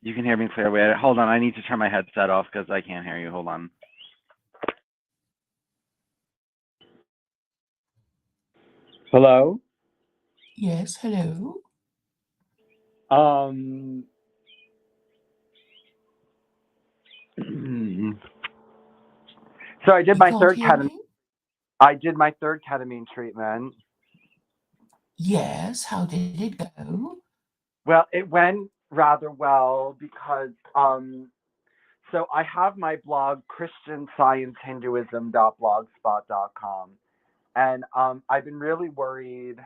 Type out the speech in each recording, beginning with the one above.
You can hear me clearly. Hold on, I need to turn my headset off because I can't hear you. Hold on. Hello? Yes, hello. So I did You my can't third hear ketamine. me? I did my third ketamine treatment. Yes, how did it go? Well, it went rather well because so I have my blog christiansciencehinduism.blogspot.com, and I've been really worried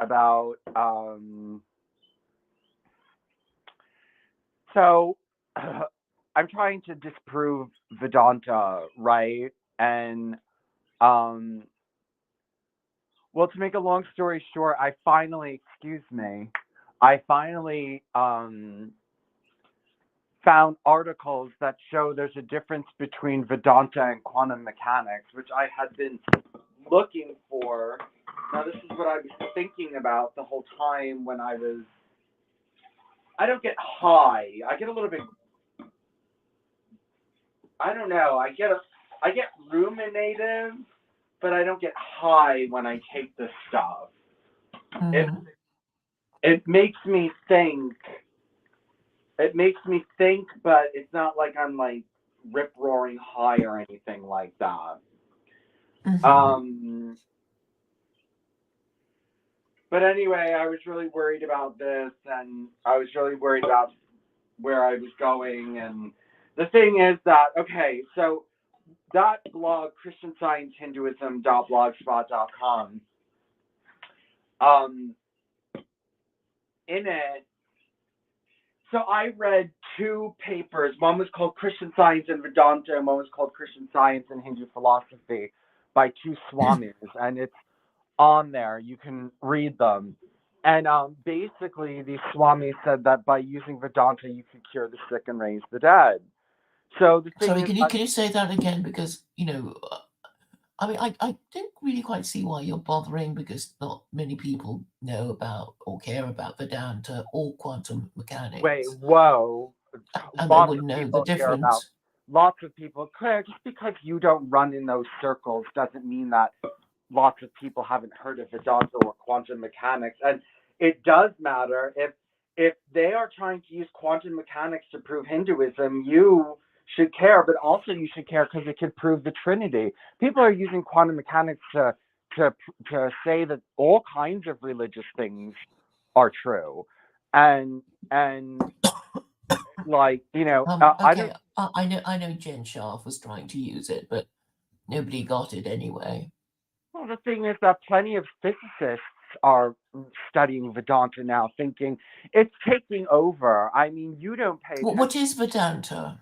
about so I'm trying to disprove Vedanta, right? And um well, to make a long story short, I finally found articles that show there's a difference between Vedanta and quantum mechanics, which I had been looking for. Now, this is what I was thinking about the whole time when I don't get high. I get a little bit, I don't know, I get ruminative, but I don't get high when I take this stuff. It, Mm. it makes me think. It makes me think, but it's not like I'm like rip roaring high or anything like that. Mm-hmm. Um, but anyway, I was really worried about this, and I was really worried about where I was going. And the thing is that, okay, so that blog, christiansciencehinduism.blogspot.com, um, in it, so I read two papers. One was called Christian Science and Vedanta, and one was called Christian Science and Hindu Philosophy by two Swamis, and it's on there. You can read them. And basically, these Swamis said that by using Vedanta, you could cure the sick and raise the dead. So the thing Sorry, is, can you say that again? Because, I mean, I don't really quite see why you're bothering because not many people know about or care about Vedanta or quantum wait, mechanics, whoa, and they lots would of know the people care about, difference. lots of people, Claire, just because you don't run in those circles doesn't mean that lots of people haven't heard of Vedanta or quantum mechanics. And it does matter if they are trying to use quantum mechanics to prove Hinduism, you should care, but also you should care because it could prove the Trinity. People are using quantum mechanics to to say that all kinds of religious things are true, and like I don't. Okay, I know Jen Sharf was trying to use it, but nobody got it anyway. Well, the thing is that plenty of physicists are studying Vedanta now, thinking it's taking over. I mean, you don't pay What attention. is Vedanta?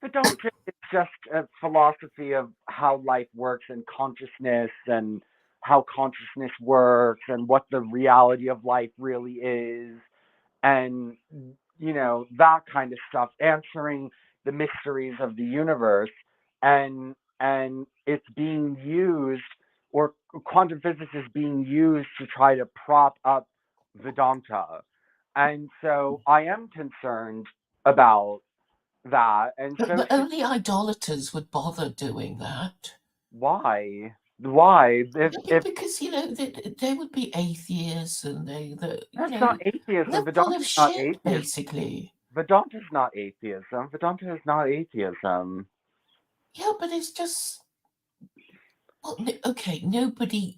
Vedanta is just a philosophy of how life works and consciousness and how consciousness works and what the reality of life really is and that kind of stuff, answering the mysteries of the universe, and it's being used, or quantum physics is being used to try to prop up Vedanta, and so I am concerned about that, and so But should. only idolaters would bother doing that. Why if Because they would be atheists, and that's not they're atheism. full of Vedanta's not shit, atheism. basically. Vedanta's not atheism. Vedanta is not atheism. Yeah, but it's just well, okay. Nobody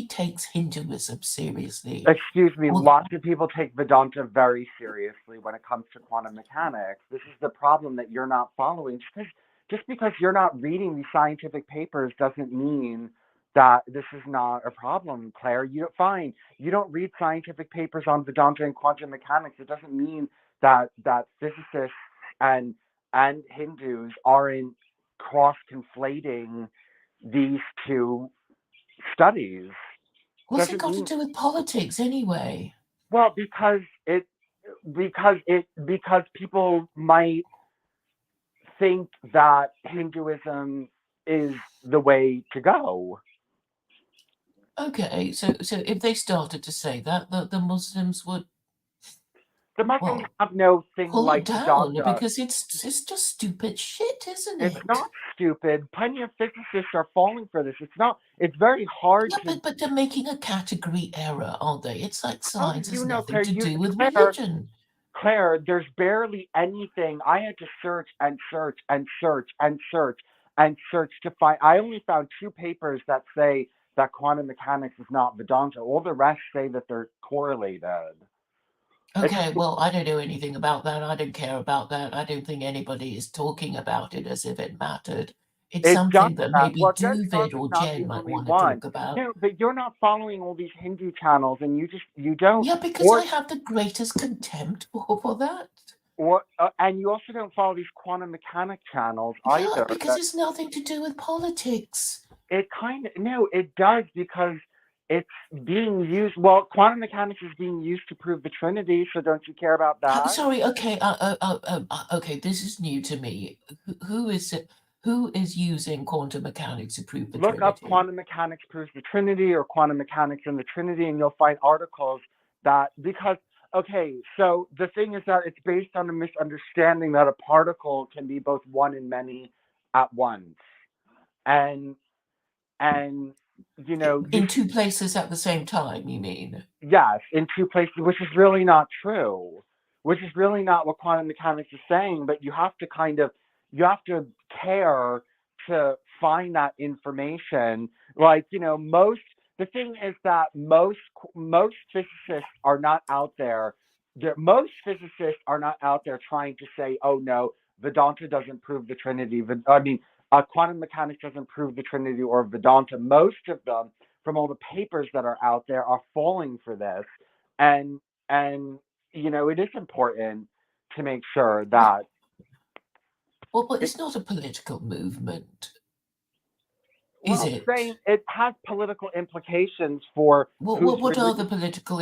takes Hinduism seriously. Excuse me, Well, lots of people take Vedanta very seriously when it comes to quantum mechanics. This is the problem that you're not following. Just because you're not reading these scientific papers doesn't mean that this is not a problem, Claire. You don't fine. You don't read scientific papers on Vedanta and quantum mechanics. It doesn't mean that physicists and and Hindus aren't cross conflating these two studies. what's it Doesn't got to mean do with politics anyway? well, because people might think that Hinduism is the way to go. Okay, so if they started to say that, the Muslims would The Muslims Well, have no thing pull it like down Vedanta. because it's just stupid shit, isn't It's it? not stupid. Plenty of physicists are falling for this. It's not. It's very hard Yeah, to. but they're making a category error, aren't they? It's like How do science has you know, nothing Claire? to do with Claire, religion. Claire, there's barely anything. I had to search and search and search and search and search to find. I only found two papers that say that quantum mechanics is not Vedanta. All the rest say that they're correlated. It's Okay, well, I don't know anything about that. I don't care about that. I don't think anybody is talking about it as if it mattered. It's it does something that that. maybe Well, Jen Sharp Duvid is or not Jen the might only want to one. talk about. No, but you're not following all these Hindu channels, and you don't, Yeah, because I or have the greatest contempt for that. and you also don't follow these quantum mechanic channels Yeah, either. because That it's nothing to do with politics. it kind of no, it does because it's being used. Well, quantum mechanics is being used to prove the Trinity. So don't you care about that? Sorry, okay, okay, this is new to me. Who is it? Who is using quantum mechanics to prove the Look up Trinity? quantum mechanics proves the Trinity or quantum mechanics and the Trinity, and you'll find articles that because okay, so the thing is that it's based on a misunderstanding that a particle can be both one and many at once, and and you In two places at the same time, you mean? yes, in two places, which is really not true, which is really not what quantum mechanics is saying. But you have to care to find that information. Like most. The thing is that most physicists are not out there. Most physicists are not out there trying to say, "Oh no, Vedanta doesn't prove the Trinity." I mean, quantum mechanics doesn't prove the Trinity or Vedanta. Most of them from all the papers that are out there are falling for this, and and it is important to make sure Well, that but it, it's not a political movement, is well, it? saying it has political implications for What are the political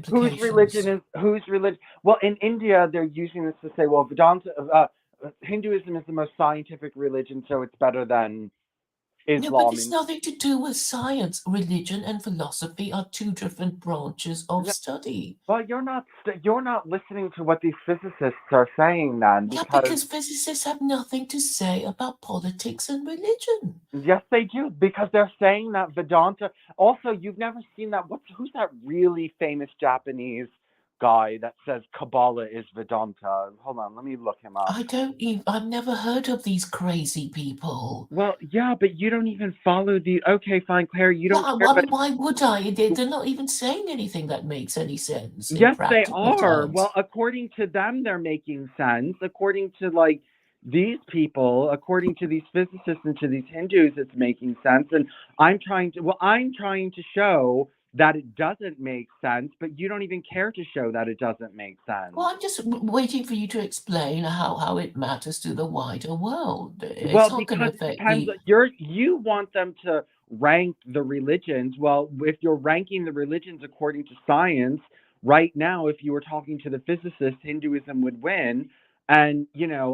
whose religion implications? is whose religion. Well, in India, they're using this to say, well, Vedanta, Hinduism is the most scientific religion, so it's better than Yeah, but Islam. it's And nothing to do with science. Religion and philosophy are two different branches of yeah, study. well, you're not listening to what these physicists are saying then, Yeah, because because physicists have nothing to say about politics and religion. yes, they do, because they're saying that Vedanta. Also, you've never seen that. Who's that really famous Japanese guy that says Kabbalah is Vedanta? Hold on, let me look him up. I've never heard of these crazy people. Well, yeah, but you don't even follow the. Okay, fine, Claire, you Yeah, don't care, I but mean, why would I? They're not even saying anything that makes any sense in yes, they practical are. Well, terms. according to them, they're making sense. According to like these people, according to these physicists and to these Hindus, it's making sense. And I'm trying to show that it doesn't make sense, but you don't even care to show that it doesn't make sense. Well, I'm just waiting for you to explain how it matters to the wider world. It's Well, not going to because it affect depends. the. You want them to rank the religions. Well, if you're ranking the religions according to science, right now, if you were talking to the physicists, Hinduism would win. And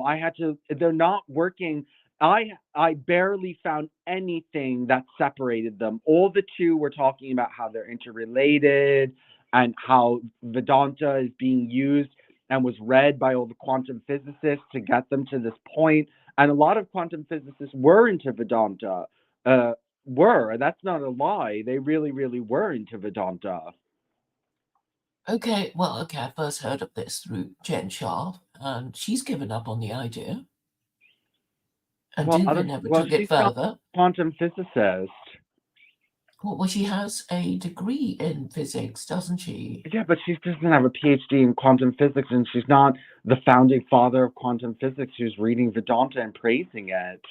I had to. They're not working. I barely found anything that separated them. All the two were talking about how they're interrelated and how Vedanta is being used and was read by all the quantum physicists to get them to this point, and a lot of quantum physicists were into Vedanta. Uh, that's not a lie. They really, really were into Vedanta. Okay, well, okay, I first heard of this through Jen Shah, and she's given up on the idea, and Duva never took it She's not further. a quantum physicist. Well, she has a degree in physics, doesn't she? Yeah, but she doesn't have a PhD in quantum physics, and she's not the founding father of quantum physics who's reading Vedanta and praising it.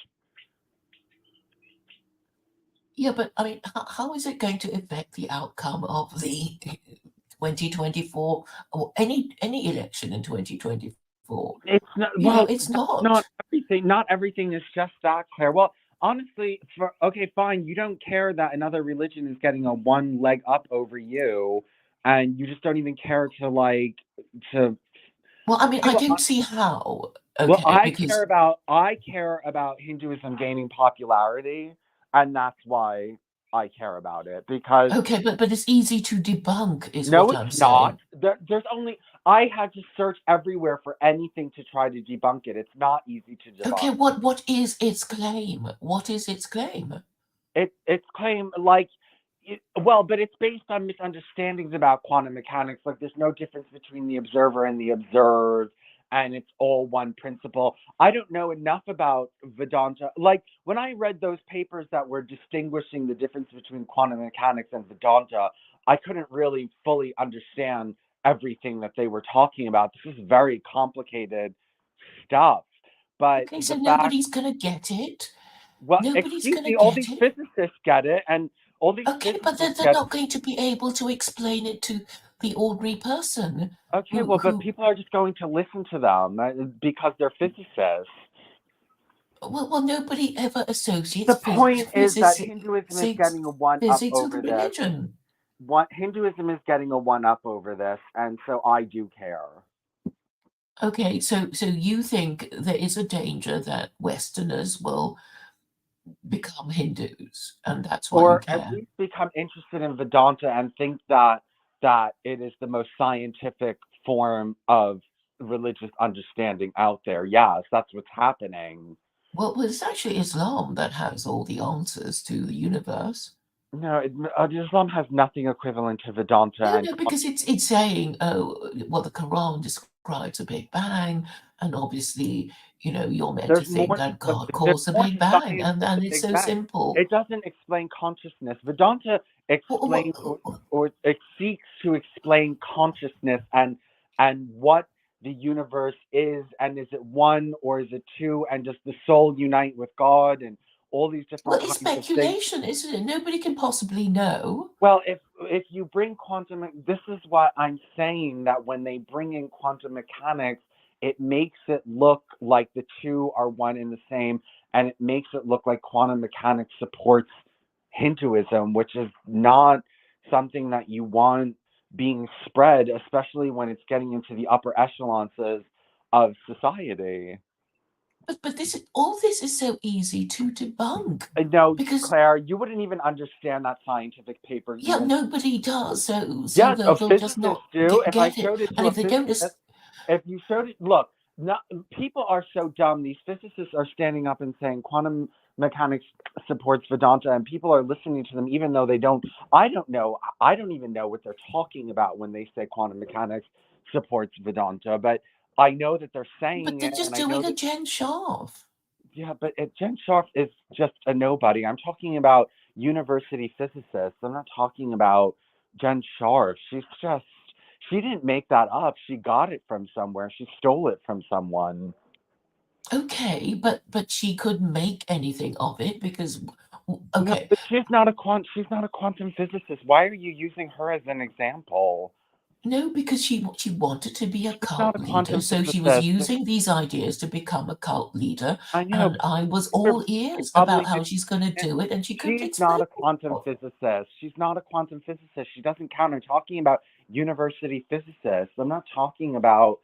Yeah, but I mean, how is it going to affect the outcome of the 2024 or any election in 2024? It's not. You know, Well, it's that's not not. everything. Not everything is just that, Claire. Well, honestly, okay, fine. You don't care that another religion is getting a one leg up over you, and you just don't even care to to. Well, I mean, See I what don't see how. well, Okay, because I care about Hinduism gaining popularity, and that's why I care about it because okay, but it's easy to debunk, is no, what it's I'm not. saying. There's only I had to search everywhere for anything to try to debunk it. It's not easy to Okay, debunk. what is its claim? What is its claim? It's claim like well, but it's based on misunderstandings about quantum mechanics. Like there's no difference between the observer and the observed, and it's all one principle. I don't know enough about Vedanta. Like when I read those papers that were distinguishing the difference between quantum mechanics and Vedanta, I couldn't really fully understand everything that they were talking about. This is very complicated stuff. But Okay, so the fact, nobody's gonna get it. well, Nobody's excuse gonna me, all get these it. physicists get it, and all these Okay, but physicists they're get not going to be able to explain it to the ordinary person okay, who well, but who people are just going to listen to them because they're physicists. well, nobody ever associates The point is that physics Hinduism is getting a one up physics with over this. religion. What Hinduism is getting a one up over this, and so I do care. Okay, so you think there is a danger that Westerners will become Hindus, and that's why you Or at care. least become interested in Vedanta and think that it is the most scientific form of religious understanding out there. Yes, that's what's happening. Well, it's actually Islam that has all the answers to the universe. No, Islam has nothing equivalent to Vedanta No, and no, because it's saying, oh, well, the Quran describes a Big Bang, and obviously, you're meant to there's think more that to God there's caused the more Big to Bang, science and than the it's Big so Bang. simple. It doesn't explain consciousness. Vedanta explains or it seeks to explain consciousness and what the universe is, and is it one or is it two, and does the soul unite with God, and all these Well, different it's kinds of things. speculation, isn't it? Nobody can possibly know. Well, if you bring quantum, this is what I'm saying, that when they bring in quantum mechanics, it makes it look like the two are one and the same, and it makes it look like quantum mechanics supports Hinduism, which is not something that you want being spread, especially when it's getting into the upper echelons of society. But all this is so easy to debunk No, because Claire, you wouldn't even understand that scientific paper yeah, even. nobody does. So Yes, a they'll just physicist not do. If I get it. showed it And to a if they don't, physicist, if you showed it, look, not, people are so dumb. These physicists are standing up and saying quantum mechanics supports Vedanta, and people are listening to them even though they don't. I don't know. I don't even know what they're talking about when they say quantum mechanics supports Vedanta, but I know that they're but saying they're it, just and I know doing a that Jen Sharf. yeah, but Jen Sharf is just a nobody. I'm talking about university physicists. I'm not talking about Jen Sharf. She didn't make that up. She got it from somewhere. She stole it from someone. Okay, but she couldn't make anything of it because No, okay, but she's not a quantum physicist. Why are you using her as an example? no, because she wanted to be a She's not cult a leader, quantum so she was physicist. using these ideas to become a cult leader, I know, and but I was you're all ears probably about how she's going to misusing it. do it, and she couldn't She's not explain a quantum it. physicist. She's not a quantum physicist. She doesn't count. I'm talking about university physicists. I'm not talking about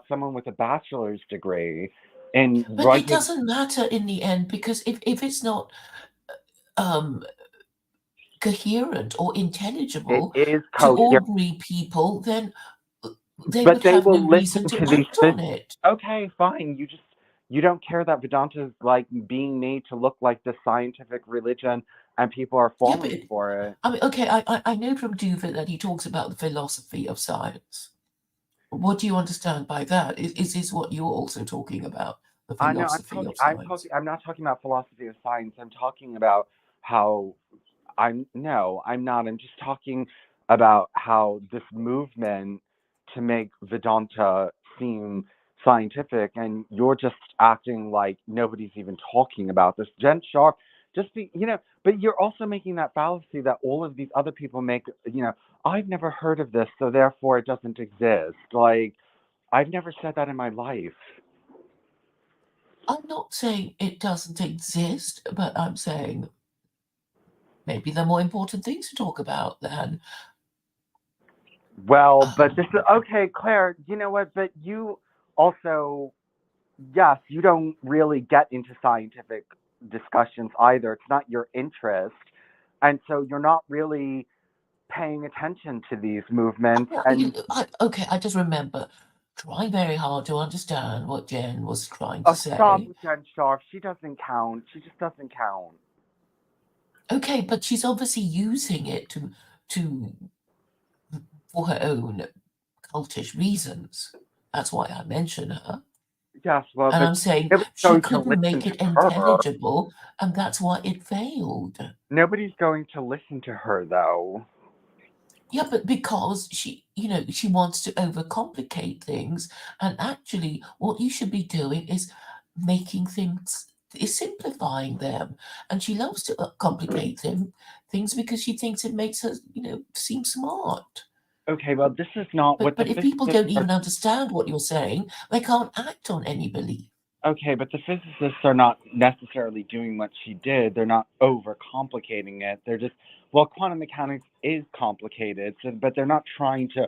someone with a bachelor's degree in But it writing. doesn't matter in the end because if it's not um, coherent or It intelligible is to coherent, ordinary people, then they but would they have no will reason listen to to these act on it. okay, fine. You don't care that Vedanta is like being made to look like the scientific religion, and people are Yeah, but falling for it. I mean, okay, I know from Duvet that he talks about the philosophy of science. What do you understand by that? Is this what you're also talking about? The I know. philosophy of science? I'm not talking about philosophy of science. I'm talking about how I'm no, I'm not. I'm just talking about how this movement to make Vedanta seem scientific, and you're just acting like nobody's even talking about this. Jen Sharp, but you're also making that fallacy that all of these other people make. I've never heard of this, so therefore it doesn't exist. Like, I've never said that in my life. I'm not saying it doesn't exist, but I'm saying maybe there are more important things to talk about than Well, but this um, is okay, Claire. You know what? But you also, yes, you don't really get into scientific discussions either. It's not your interest. And so you're not really paying attention to these movements. Well, And okay, I just remember trying very hard to understand what Jen was trying to oh, stop say. with Jen Sharp. She doesn't count. She just doesn't count. Okay, but she's obviously using it to for her own cultish reasons. That's why I mention her. Yes, well, And but I'm saying nobody's she going to couldn't listen make to it her. intelligible, and that's why it failed. Nobody's going to listen to her, though. Yeah, but because she wants to overcomplicate things, and actually, what you should be doing is making things, is simplifying them. And she loves to complicate things because she thinks it makes her, seem smart. Okay, well, this is not what the But if people physicists don't are. even understand what you're saying, they can't act on any belief. Okay, but the physicists are not necessarily doing what she did. They're not overcomplicating it. They're just, well, quantum mechanics is complicated, so, but they're not trying to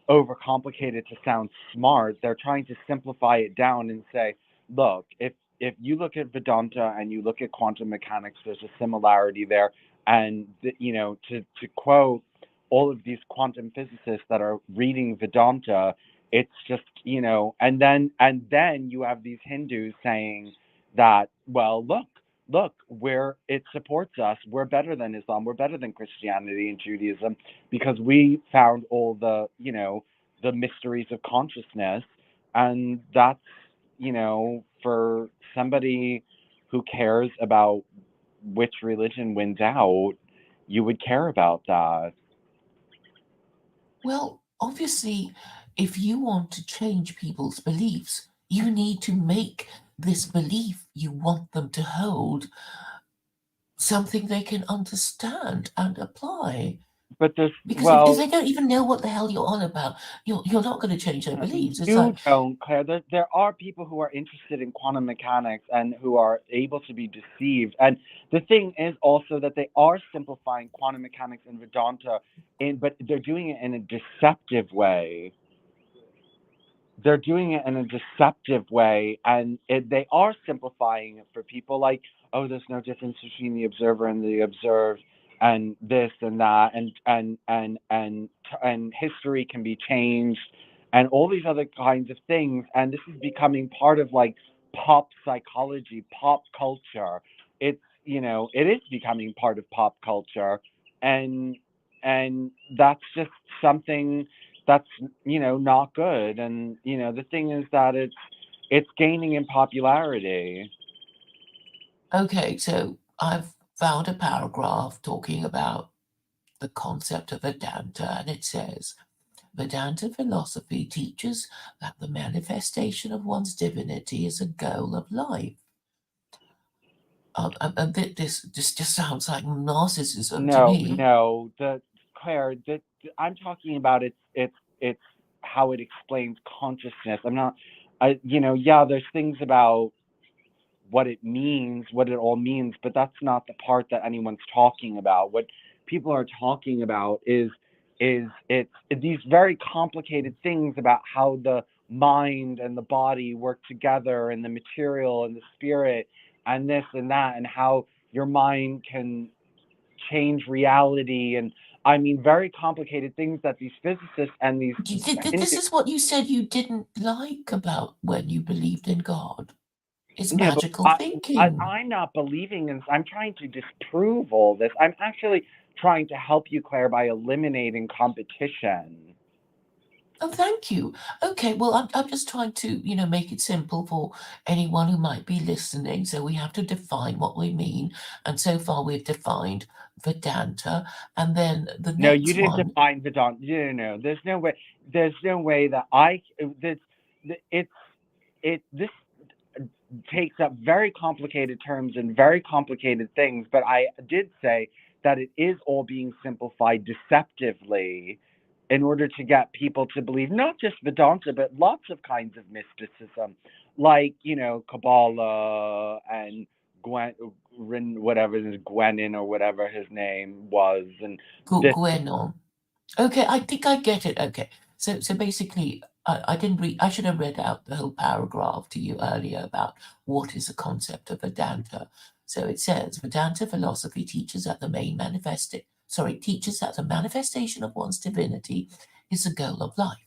overcomplicate it to sound smart. They're trying to simplify it down and say, look, if you look at Vedanta and you look at quantum mechanics, there's a similarity there. And to quote all of these quantum physicists that are reading Vedanta, it's just, and then you have these Hindus saying that, well, look, where it supports us, we're better than Islam, we're better than Christianity and Judaism, because we found all the mysteries of consciousness. And that's, for somebody who cares about which religion wins out, you would care about that. Well, obviously, if you want to change people's beliefs, you need to make this belief you want them to hold something they can understand and apply. But there's, Because if well, they don't even know what the hell you're on about, you're not going to change their beliefs. It's you like, don't, Claire. There are people who are interested in quantum mechanics and who are able to be deceived. And the thing is also that they are simplifying quantum mechanics and Vedanta, but they're doing it in a deceptive way. They're doing it in a deceptive way, and they are simplifying it for people, like, oh, there's no difference between the observer and the observed, and this and that, and history can be changed, and all these other kinds of things. And this is becoming part of, like, pop psychology, pop culture. It is becoming part of pop culture, and that's just something that's, not good. And the thing is that it's gaining in popularity. okay, so I've found a paragraph talking about the concept of Vedanta, and it says Vedanta philosophy teaches that the manifestation of one's divinity is a goal of life. This just sounds like narcissism to No, me. no, the Claire, I'm talking about, it's how it explains consciousness. I'm not, yeah, there's things about what it means, what it all means, but that's not the part that anyone's talking about. What people are talking about is it's these very complicated things about how the mind and the body work together, and the material and the spirit, and this and that, and how your mind can change reality. And I mean, very complicated things that these physicists and these This Hindu, is what you said you didn't like about when you believed in God. It's yeah, but magical thinking. I'm not believing in. I'm trying to disprove all this. I'm actually trying to help you, Claire, by eliminating competition. Oh, thank you. Okay, well, I'm just trying to, make it simple for anyone who might be listening. So we have to define what we mean. And so far we've defined Vedanta. And then the No, you next didn't one, define Vedanta. No. There's no way. There's no way that I. This. It's. This takes up very complicated terms and very complicated things. But I did say that it is all being simplified deceptively in order to get people to believe not just Vedanta, but lots of kinds of mysticism, like, Kabbalah and Gwen, whatever this Gwenin or whatever his name was, and this. Guénon. Okay, I think I get it. Okay. So basically, I didn't read, I should have read out the whole paragraph to you earlier about what is the concept of Vedanta. So it says Vedanta philosophy teaches that the main teaches that the manifestation of one's divinity is the goal of life.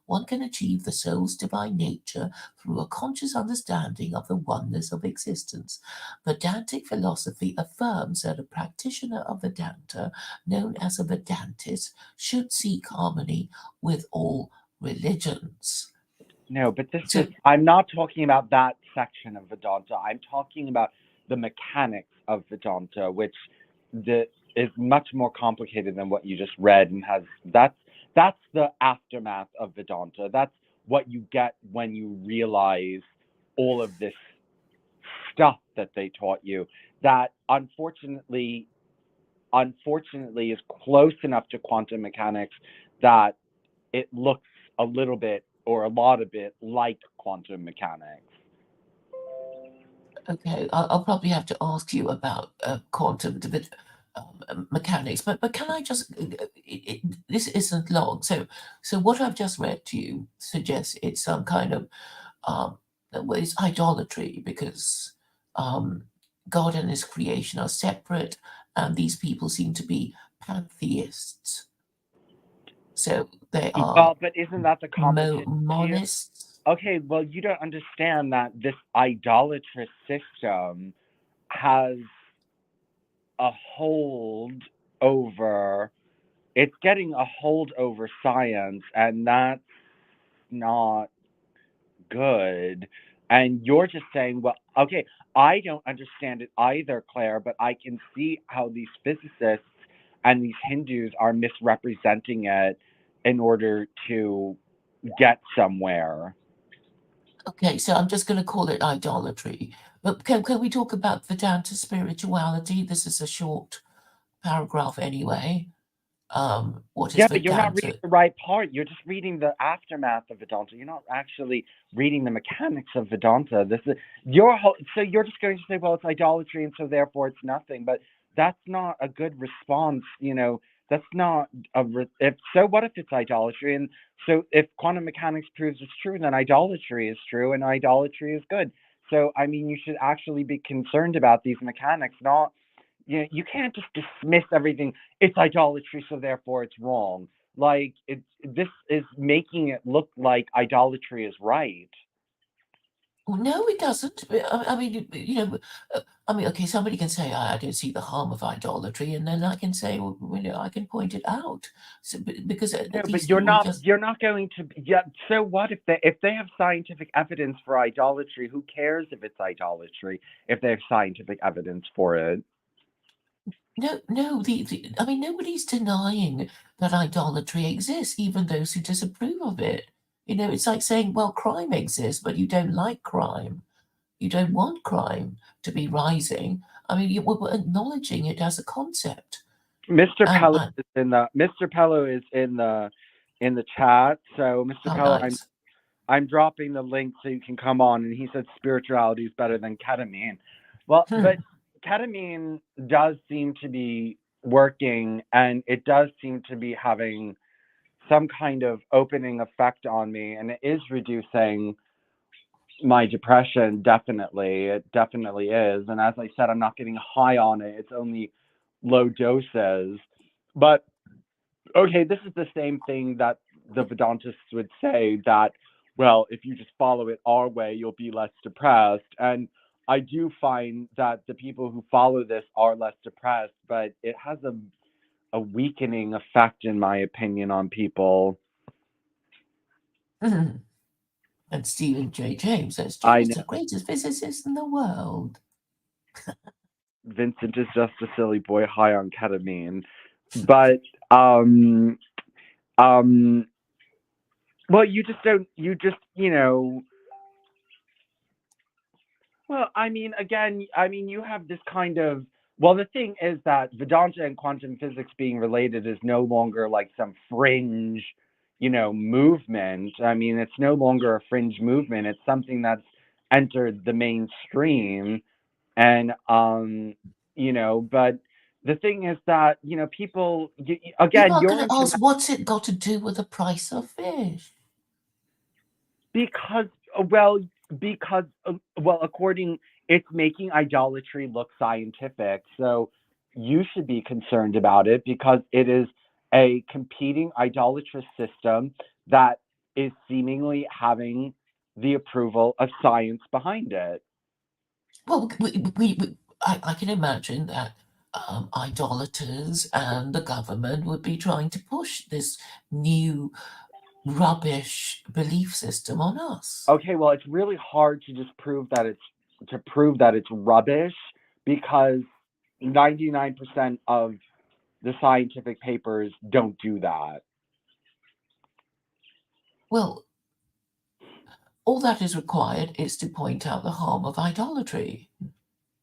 One can achieve the soul's divine nature through a conscious understanding of the oneness of existence. Vedantic philosophy affirms that a practitioner of Vedanta, known as a Vedantist, should seek harmony with all religions. No, but So, I'm not talking about that section of Vedanta. I'm talking about the mechanics of Vedanta, which the, is much more complicated than what you just read and has that's the aftermath of Vedanta. That's what you get when you realize all of this stuff that they taught you that unfortunately is close enough to quantum mechanics that it looks a little bit or a lot of it like quantum mechanics. okay, I'll probably have to ask you about quantum mechanics, but can I just? This isn't long, so what I've just read to you suggests it's some kind of well, it's idolatry because um, God and His creation are separate, and these people seem to be pantheists. So they are Well, but isn't that the competition here? monists. Okay, well, you don't understand that this idolatrous system has a hold over, it's getting a hold over science, and that's not good. And you're just saying, well, okay, I don't understand it either, Claire, but I can see how these physicists and these Hindus are misrepresenting it in order to get somewhere. Okay, so I'm just going to call it idolatry. But can we talk about Vedanta spirituality? This is a short paragraph anyway. What is Yeah, but you're not reading Vedanta? the right part. You're just reading the aftermath of Vedanta. You're not actually reading the mechanics of Vedanta. This is your whole. So you're just going to say, well, it's idolatry, and so therefore it's nothing. But that's not a good response. That's not a. If so, what if it's idolatry? And so if quantum mechanics proves it's true, then idolatry is true, and idolatry is good. So I mean, you should actually be concerned about these mechanics, not you can't just dismiss everything. It's idolatry, so therefore it's wrong. Like this is making it look like idolatry is right. Well, no, it doesn't. I mean, I mean, okay, somebody can say, I don't see the harm of idolatry, and then I can say, well, I can point it out. So, because No, but these people just, you're not going to. Yeah. So what if they have scientific evidence for idolatry? Who cares if it's idolatry if they have scientific evidence for it? no, I mean, nobody's denying that idolatry exists, even those who disapprove of it. It's like saying, well, crime exists, but you don't like crime. You don't want crime to be rising. I mean, we're acknowledging it as a concept. Mr. And, Pello and is in the Mr. Pello is in the chat. So Mr. how Pello, nice. I'm dropping the link so you can come on. And he said spirituality is better than ketamine. Well, but Hmm. ketamine does seem to be working, and it does seem to be having some kind of opening effect on me, and it is reducing my depression. Definitely, it definitely is. And as I said, I'm not getting high on it. It's only low doses. But okay, this is the same thing that the Vedantists would say that, well, if you just follow it our way, you'll be less depressed. And I do find that the people who follow this are less depressed, but it has a weakening effect, in my opinion, on people. Hmm. And Stephen J. James says, Jim I is know the greatest physicist in the world. Vincent is just a silly boy high on ketamine, but um, um, well, you just don't, you just, well, I mean, again, I mean, you have this kind of. Well, the thing is that Vedanta and quantum physics being related is no longer like some fringe, movement. I mean, it's no longer a fringe movement. It's something that's entered the mainstream, and but the thing is that people People again, are you're going to into ask, what's it got to do with the price of fish? because well because well according it's making idolatry look scientific. So you should be concerned about it because it is a competing idolatrous system that is seemingly having the approval of science behind it. Well, I can imagine that idolaters and the government would be trying to push this new rubbish belief system on us. Okay, well, it's really hard to just prove that it's rubbish because 99% of the scientific papers don't do that. Well, all that is required is to point out the harm of idolatry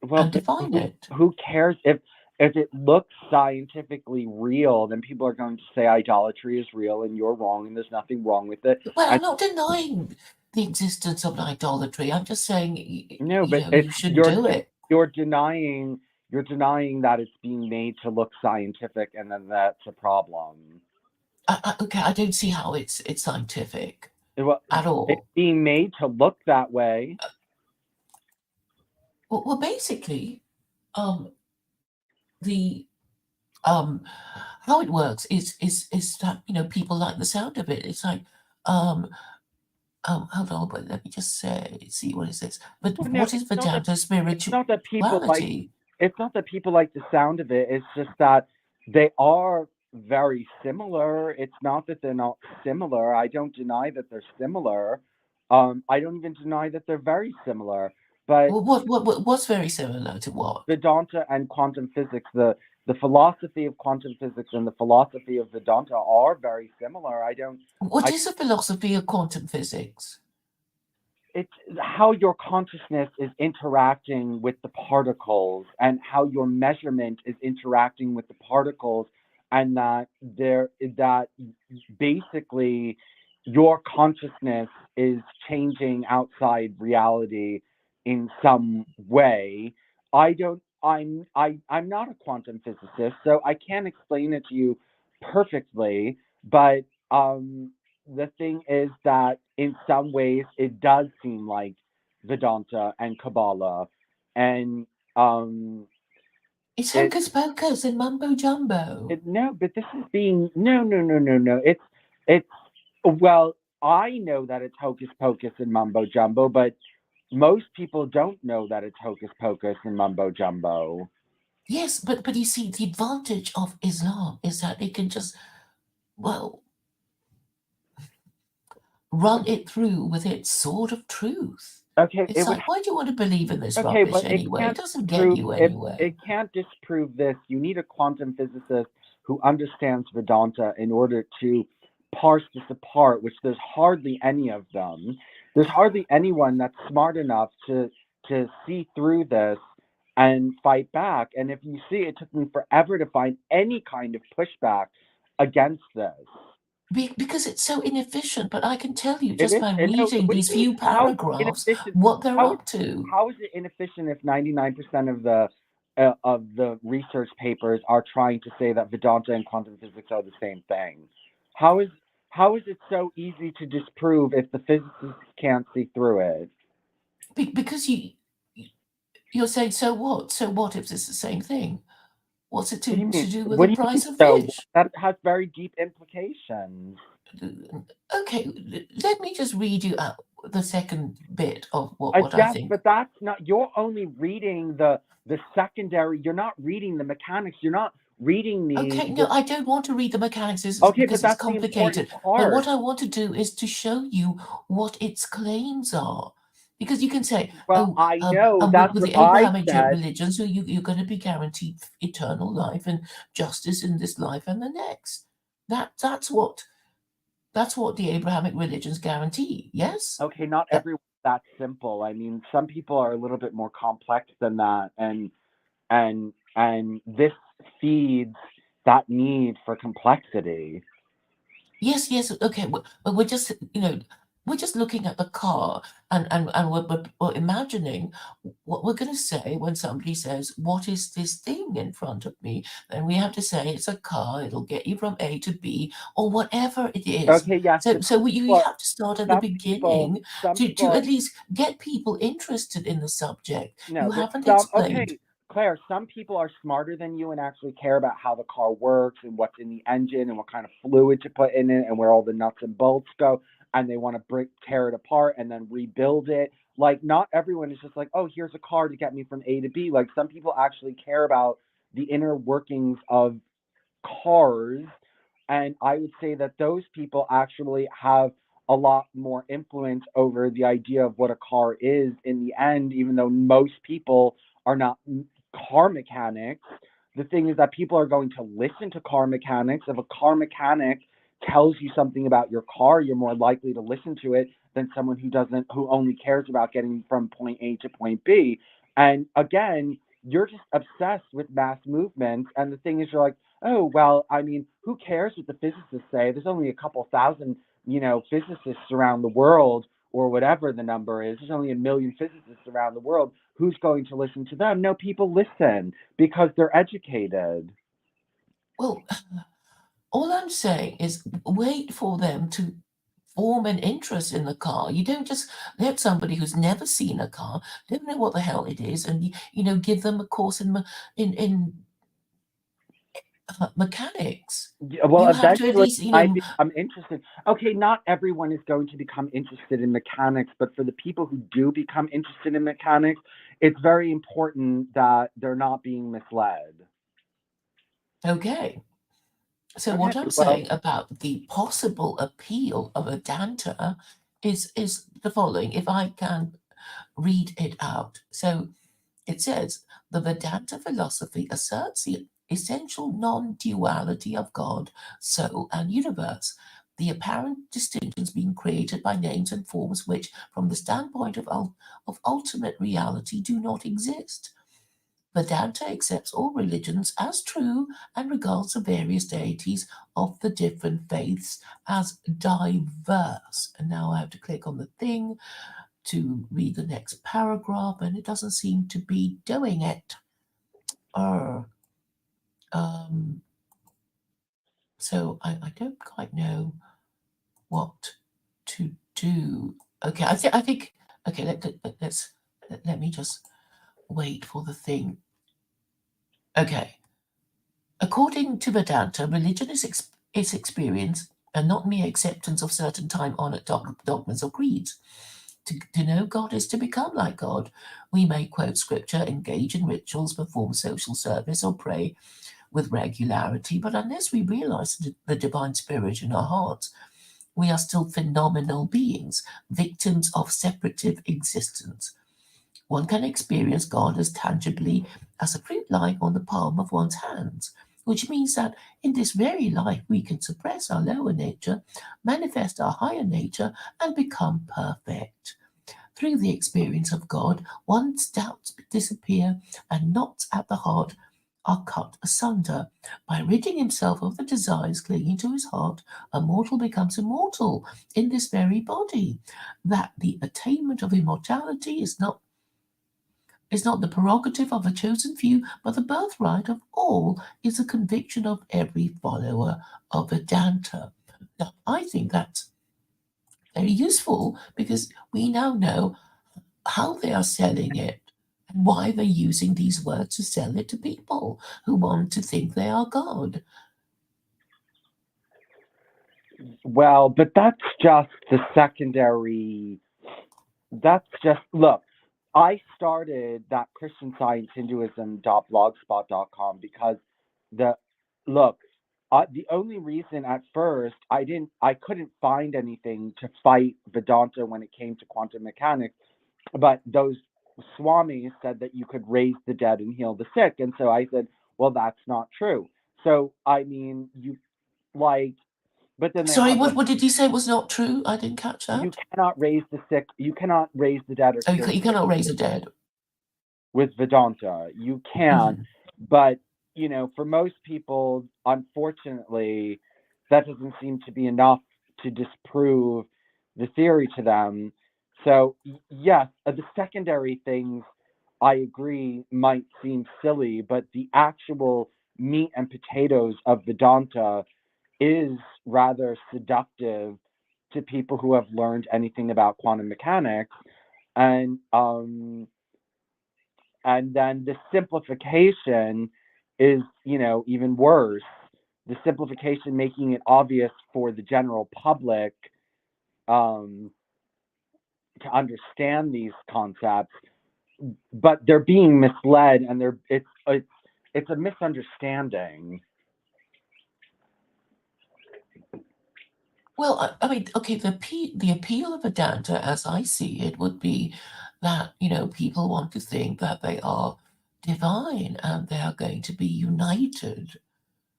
Well, and but define it. who cares if it looks scientifically real, then people are going to say idolatry is real and you're wrong and there's nothing wrong with it. Well, And I'm not denying the existence of idolatry. I'm just saying, no, but you shouldn't do it. you're denying you're denying that it's being made to look scientific, and then that's a problem. Okay, I don't see how it's scientific Well, at it's all. being made to look that way. Well, basically, um, the um, how it works is that people like the sound of it. It's like um, hold on, but let me just see what is this. But Well, no, what is Vedanta it's not that people like spirituality? it's not that people like the sound of it. It's just that they are very similar. It's not that they're not similar. I don't deny that they're similar. I don't even deny that they're very similar. But Well, what's very similar to what? Vedanta and quantum physics, the philosophy of quantum physics and the philosophy of Vedanta are very similar. What I is the philosophy of quantum physics? it's how your consciousness is interacting with the particles and how your measurement is interacting with the particles, and that basically your consciousness is changing outside reality in some way. I'm not a quantum physicist, so I can't explain it to you perfectly, but the thing is that in some ways it does seem like Vedanta and Kabbalah, and It's it hocus pocus and mumbo jumbo. no, but this is being no. It's well, I know that it's hocus pocus and mumbo jumbo, but most people don't know that it's hocus pocus and mumbo jumbo. Yes, but you see, the advantage of Islam is that it can just, well, run it through with its sword of truth. Okay, it It's would like, why do you want to believe in this Okay, rubbish but it anyway? It can't doesn't get prove you if anywhere. it can't disprove this. You need a quantum physicist who understands Vedanta in order to parse this apart, which there's hardly any of them. There's hardly anyone that's smart enough to see through this and fight back. And if you see, it took me forever to find any kind of pushback against this. Because it's so inefficient, but I can tell you It just is. by No, reading what do these you mean? few How is it paragraphs inefficient? what they're How is up to. how is it inefficient if 99% of the research papers are trying to say that Vedanta and quantum physics are the same thing? How is how is it so easy to disprove if the physicists can't see through it? Because you're saying, so what? So what if it's the same thing? What's it What do you mean? to do with What the do you mean? price of So fish? that has very deep implications. Okay, let me just read you out the second bit of what I Yes, think. but that's not. You're only reading the secondary. You're not reading the mechanics. You're not reading Okay, no, the. I don't want to read the mechanics Okay, but because it's that's the important complicated. But part. what I want to do is to show you what its claims are. Because you can say, Well, oh, I know that's with what the I Abrahamic said. religions, so you're going to be guaranteed eternal life and justice in this life and the next. That's what the Abrahamic religions guarantee. Yes. Okay, not That everyone's that simple. I mean, some people are a little bit more complex than that, and this feeds that need for complexity. Yes, yes. Okay, but we're just we're just looking at the car and we're imagining what we're going to say when somebody says, "What is this thing in front of me?" Then we have to say it's a car. It'll get you from A to B or whatever it is. Okay, yes, So but you have to start at the some beginning people to are at least get people interested in the subject. no, You but haven't some okay, explained. Claire, some people are smarter than you and actually care about how the car works and what's in the engine and what kind of fluid to put in it and where all the nuts and bolts go, and they want to tear it apart and then rebuild it. Like, not everyone is just like, oh, here's a car to get me from A to B. Like, some people actually care about the inner workings of cars. And I would say that those people actually have a lot more influence over the idea of what a car is in the end, even though most people are not car mechanics. The thing is that people are going to listen to car mechanics. If a car mechanic tells you something about your car, you're more likely to listen to it than someone who only cares about getting from point A to point B. And again, you're just obsessed with mass movements. And the thing is, you're like, oh, well, I mean, who cares what the physicists say? There's only a couple thousand, physicists around the world, or whatever the number is. There's only a million physicists around the world. Who's going to listen to them? No, people listen because they're educated. Well, all I'm saying is wait for them to form an interest in the car. You don't just let somebody who's never seen a car, don't know what the hell it is, and give them a course in mechanics. Yeah, well, You have to at eventually least, I become interested. Okay, not everyone is going to become interested in mechanics, but for the people who do become interested in mechanics, it's very important that they're not being misled. okay. So Okay, what I'm well, saying about the possible appeal of Vedanta is the following, if I can read it out. So it says the Vedanta philosophy asserts the essential non-duality of God, soul, and universe. The apparent distinctions being created by names and forms which, from the standpoint of ultimate reality, do not exist. Vedanta accepts all religions as true and regards the various deities of the different faiths as diverse. And now I have to click on the thing to read the next paragraph, and it doesn't seem to be doing it. Uh, um, so I don't quite know what to do. Okay, I think okay. Let me just wait for the thing. Okay, according to Vedanta, religion is experience and not mere acceptance of certain time-honored dogmas or creeds. To know God is to become like God. We may quote scripture, engage in rituals, perform social service, or pray with regularity, but unless we realize the divine spirit in our hearts, we are still phenomenal beings, victims of separative existence. One can experience God as tangibly as a fruit lying on the palm of one's hands, which means that in this very life we can suppress our lower nature, manifest our higher nature, and become perfect. Through the experience of God, one's doubts disappear and knots at the heart are cut asunder. By ridding himself of the desires clinging to his heart, a mortal becomes immortal in this very body. That the attainment of immortality is not the prerogative of a chosen few, but the birthright of all, is the conviction of every follower of Vedanta. Now, I think that's very useful because we now know how they are selling it and why they're using these words to sell it to people who want to think they are God. well, but that's just the secondary. That's just look. I started that Christian Science Hinduism.blogspot.com because the look. The only reason at first I couldn't find anything to fight Vedanta when it came to quantum mechanics, but those swamis said that you could raise the dead and heal the sick, and so I said, well, that's not true. So I mean, you like, but then they Sorry, have what, like, what did you say was not true? I didn't catch you that. cannot raise the sick, you cannot raise the dead or Oh, heal the you sick cannot raise the dead. with Vedanta. You can, Mhm. but for most people, unfortunately, that doesn't seem to be enough to disprove the theory to them. So yes, the secondary things I agree might seem silly, but the actual meat and potatoes of Vedanta is rather seductive to people who have learned anything about quantum mechanics. And And then the simplification is, even worse. The simplification making it obvious for the general public, um, to understand these concepts, but they're being misled, and it's a misunderstanding. Well, I mean, okay, the appeal of Vedanta, as I see it, would be that, people want to think that they are divine and they are going to be united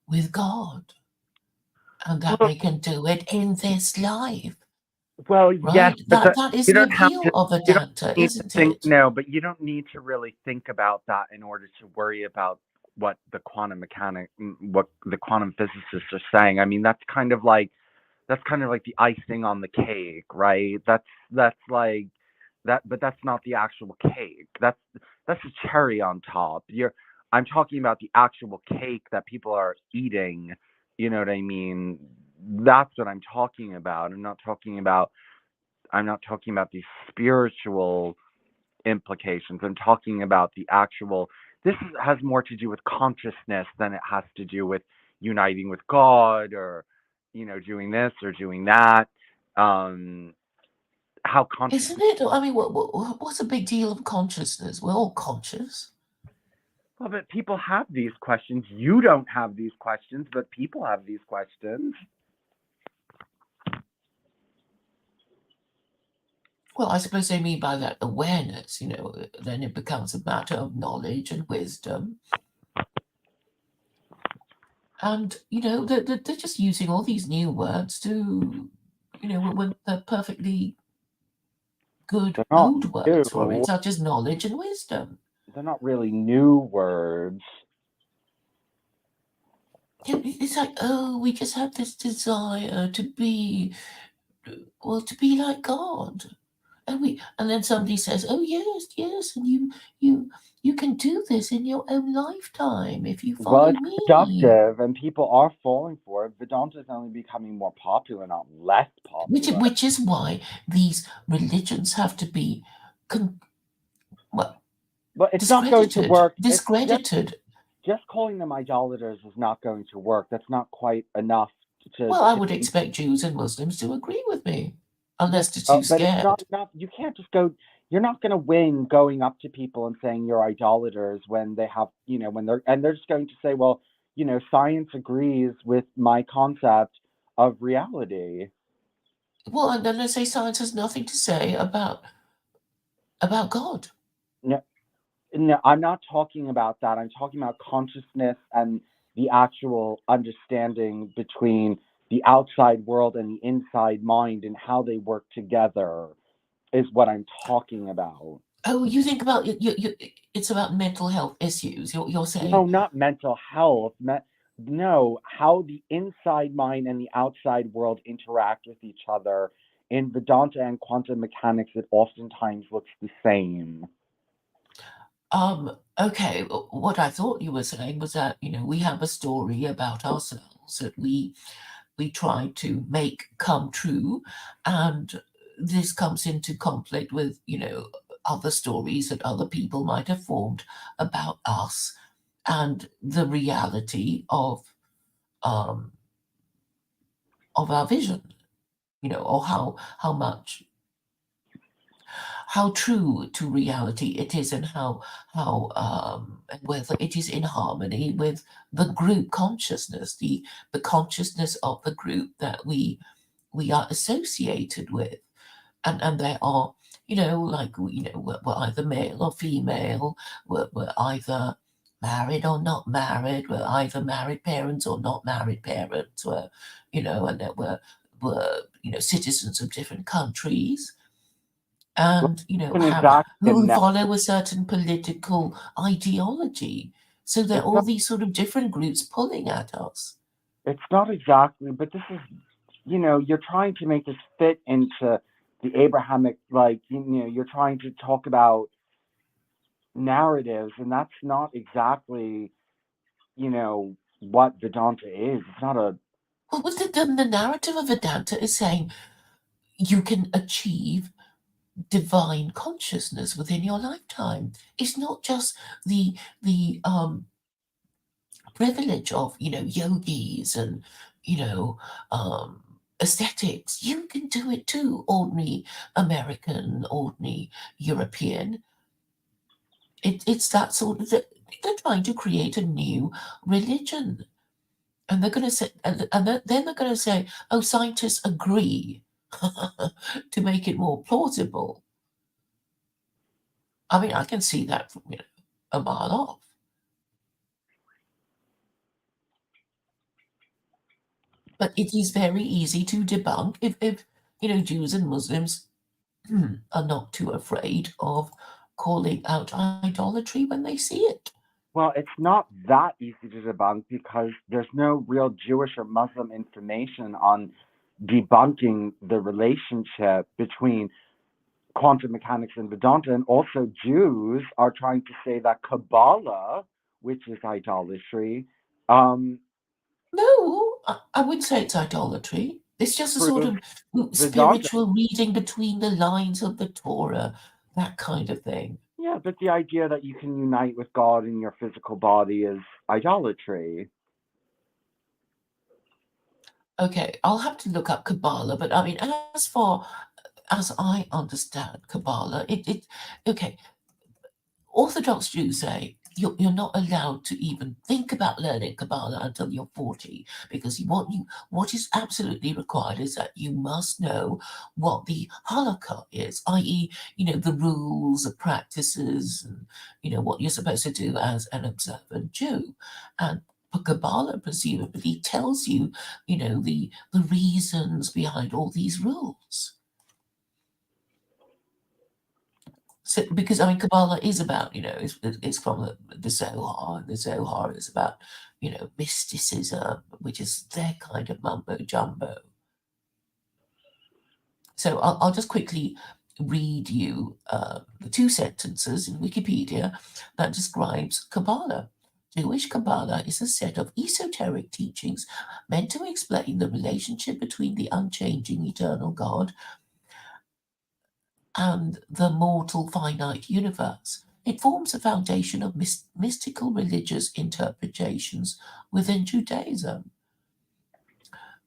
with God and that Well, they can do it in this life, well, yes, right? but That is you the don't have appeal to. of You don't Vedanta, need to isn't think. it? No, but you don't need to really think about that in order to worry about what the quantum physicists are saying. I mean, that's kind of like the icing on the cake, right? That's like that, but that's not the actual cake. That's a cherry on top. I'm talking about the actual cake that people are eating. You know what I mean? That's what I'm talking about. I'm not talking about these spiritual implications. I'm talking about the actual. Has more to do with consciousness than it has to do with uniting with God, or doing this or doing that. Um, how Isn't consciousness. it? I mean, what's a big deal of consciousness? We're all conscious. Well, but people have these questions. You don't have these questions, but people have these questions. Well, I suppose they mean by that awareness, then it becomes a matter of knowledge and wisdom. And, they're just using all these new words to, when they're perfectly good They're not old words for it, new. such as knowledge and wisdom. They're not really new words. It's like, oh, we just have this desire to be, well, to be like God. And then somebody says, "Oh yes, yes, and you you can do this in your own lifetime if you Well, follow it's me." productive, and people are falling for it. Vedanta is only becoming more popular, not less Which popular. which is why these religions have to be con- well, But it's not going to discredited, work. It's discredited. just calling them idolaters is not going to work. That's not quite enough to Well, I to. would expect Jews and Muslims to agree with me, Yeah, unless they're too but it's not scared. enough. You can't just go. You're not going to win going up to people and saying you're idolaters when they have, when they're just going to say, well, science agrees with my concept of reality. Well, and then they say science has nothing to say about God. No, no, I'm not talking about that. I'm talking about consciousness and the actual understanding between the outside world and the inside mind and how they work together is what I'm talking about. Oh, you think about it's about mental health issues. You're No, saying, not mental health. No, how the inside mind and the outside world interact with each other. In Vedanta and quantum mechanics, it oftentimes looks the same. okay, what I thought you were saying was that, we have a story about ourselves that we try to make come true, and this comes into conflict with, other stories that other people might have formed about us and the reality um of our vision, or how true to reality it is, and and whether it is in harmony with the group consciousness, the consciousness of the group that we are associated with. And there are, like, we're either male or female, we're either married or not married, we're either married parents or not married parents, and that we're citizens of different countries, Well, and isn't have exactly a who net. follow a certain political ideology. So there are It's all not. these sort of different groups pulling at us. It's not exactly. But this is. You're trying to make this fit into the Abrahamic. Like, you're trying to talk about narratives, and that's not exactly. What Vedanta is. It's not a. Well, the narrative of Vedanta is saying you can achieve divine consciousness within your lifetime. It's not just the privilege of, yogis and, you know, aesthetics. You can do it too, ordinary American, ordinary European. It's that sort of, they're trying to create a new religion. And they're going to say, then they're going to say, oh, scientists agree to make it more plausible. I mean, I can see that from, a mile off. But it is very easy to debunk if Jews and Muslims are not too afraid of calling out idolatry when they see it. Well, it's not that easy to debunk because there's no real Jewish or Muslim information on debunking the relationship between quantum mechanics and Vedanta. And also, Jews are trying to say that Kabbalah, which is idolatry, No, I wouldn't say it's idolatry. It's just a sort proves of Vedanta. spiritual reading between the lines of the Torah, that kind of thing. Yeah, but the idea that you can unite with God in your physical body is idolatry. Okay, I'll have to look up Kabbalah, but I mean, as far as I understand Kabbalah, okay, Orthodox Jews say you're not allowed to even think about learning Kabbalah until you're 40, because what is absolutely required is that you must know what the halakha is, i.e., the rules, the practices, and what you're supposed to do as an observant Jew. And Kabbalah presumably tells you, the reasons behind all these rules. So, because I mean, Kabbalah is about, it's from the Zohar, and the Zohar is about, mysticism, which is their kind of mumbo jumbo. So I'll just quickly read you the 2 sentences in Wikipedia that describes Kabbalah. Jewish Kabbalah is a set of esoteric teachings meant to explain the relationship between the unchanging eternal God and the mortal finite universe. It forms a foundation of mystical religious interpretations within Judaism.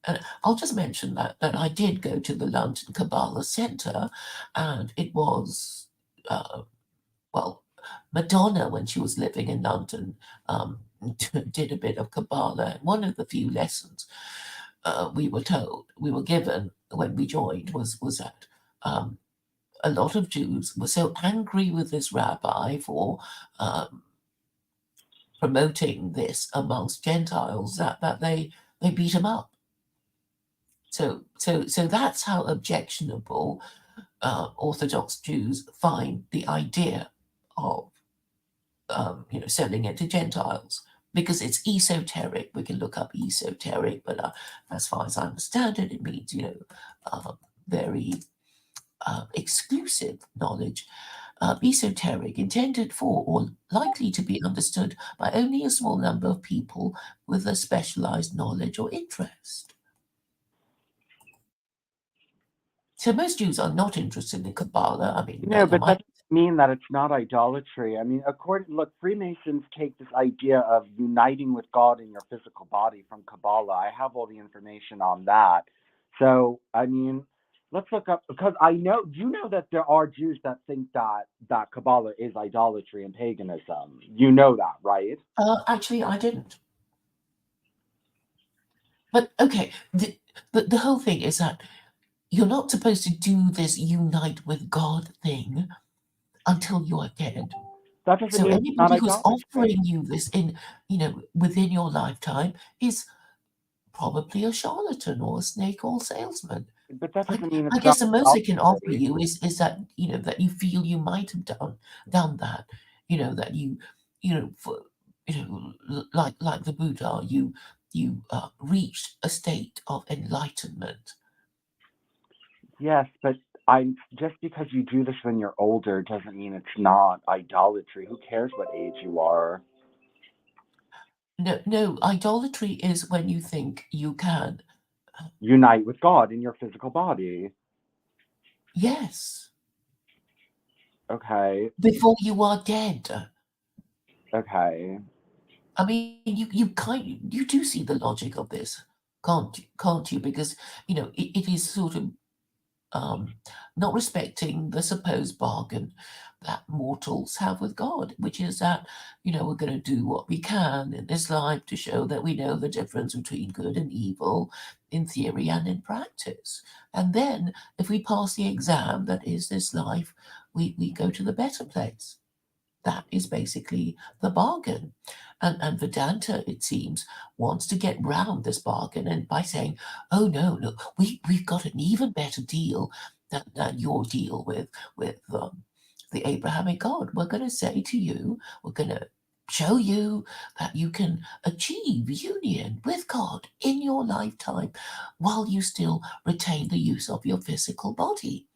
And I'll just mention that I did go to the London Kabbalah Centre, and it was, well, Madonna, when she was living in London, did a bit of Kabbalah. And one of the few lessons we were given when we joined was that a lot of Jews were so angry with this rabbi for promoting this amongst Gentiles that they beat him up. So that's how objectionable Orthodox Jews find the idea of selling it to Gentiles, because it's esoteric. We can look up esoteric, but as far as I understand it, it means very exclusive knowledge, esoteric, intended for or likely to be understood by only a small number of people with a specialized knowledge or interest. So most Jews are not interested in Kabbalah. I mean, No, you but that might. doesn't mean that it's not idolatry. I mean, look, Freemasons take this idea of uniting with God in your physical body from Kabbalah. I have all the information on that. So, I mean, let's look up, because you know that there are Jews that think that Kabbalah is idolatry and paganism. You know that, right? Actually, I didn't. But okay, the whole thing is that you're not supposed to do this unite with God thing until you are dead. That doesn't So mean it's not anybody who's idolatry. offering you this within your lifetime is probably a charlatan or a snake oil salesman. But that I, doesn't mean I it's not guess the most they can offer idolatry. you is that that you feel you might have done that, that for, like the Buddha, you reached a state of enlightenment. Yes, but I'm just because you do this when you're older doesn't mean it's not idolatry. Who cares what age you are? No, no, idolatry is when you think you can. Unite with God in your physical body. Yes. Okay. before you are dead. Okay. I mean, you do see the logic of this, can't you? Because it is sort of not respecting the supposed bargain that mortals have with God, which is that, we're going to do what we can in this life to show that we know the difference between good and evil in theory and in practice. And then, if we pass the exam that is this life, we go to the better place. That is basically the bargain. And Vedanta, it seems, wants to get round this bargain and by saying, oh no, we've got an even better deal than your deal with the Abrahamic God. We're going to say to you, we're going to show you that you can achieve union with God in your lifetime while you still retain the use of your physical body.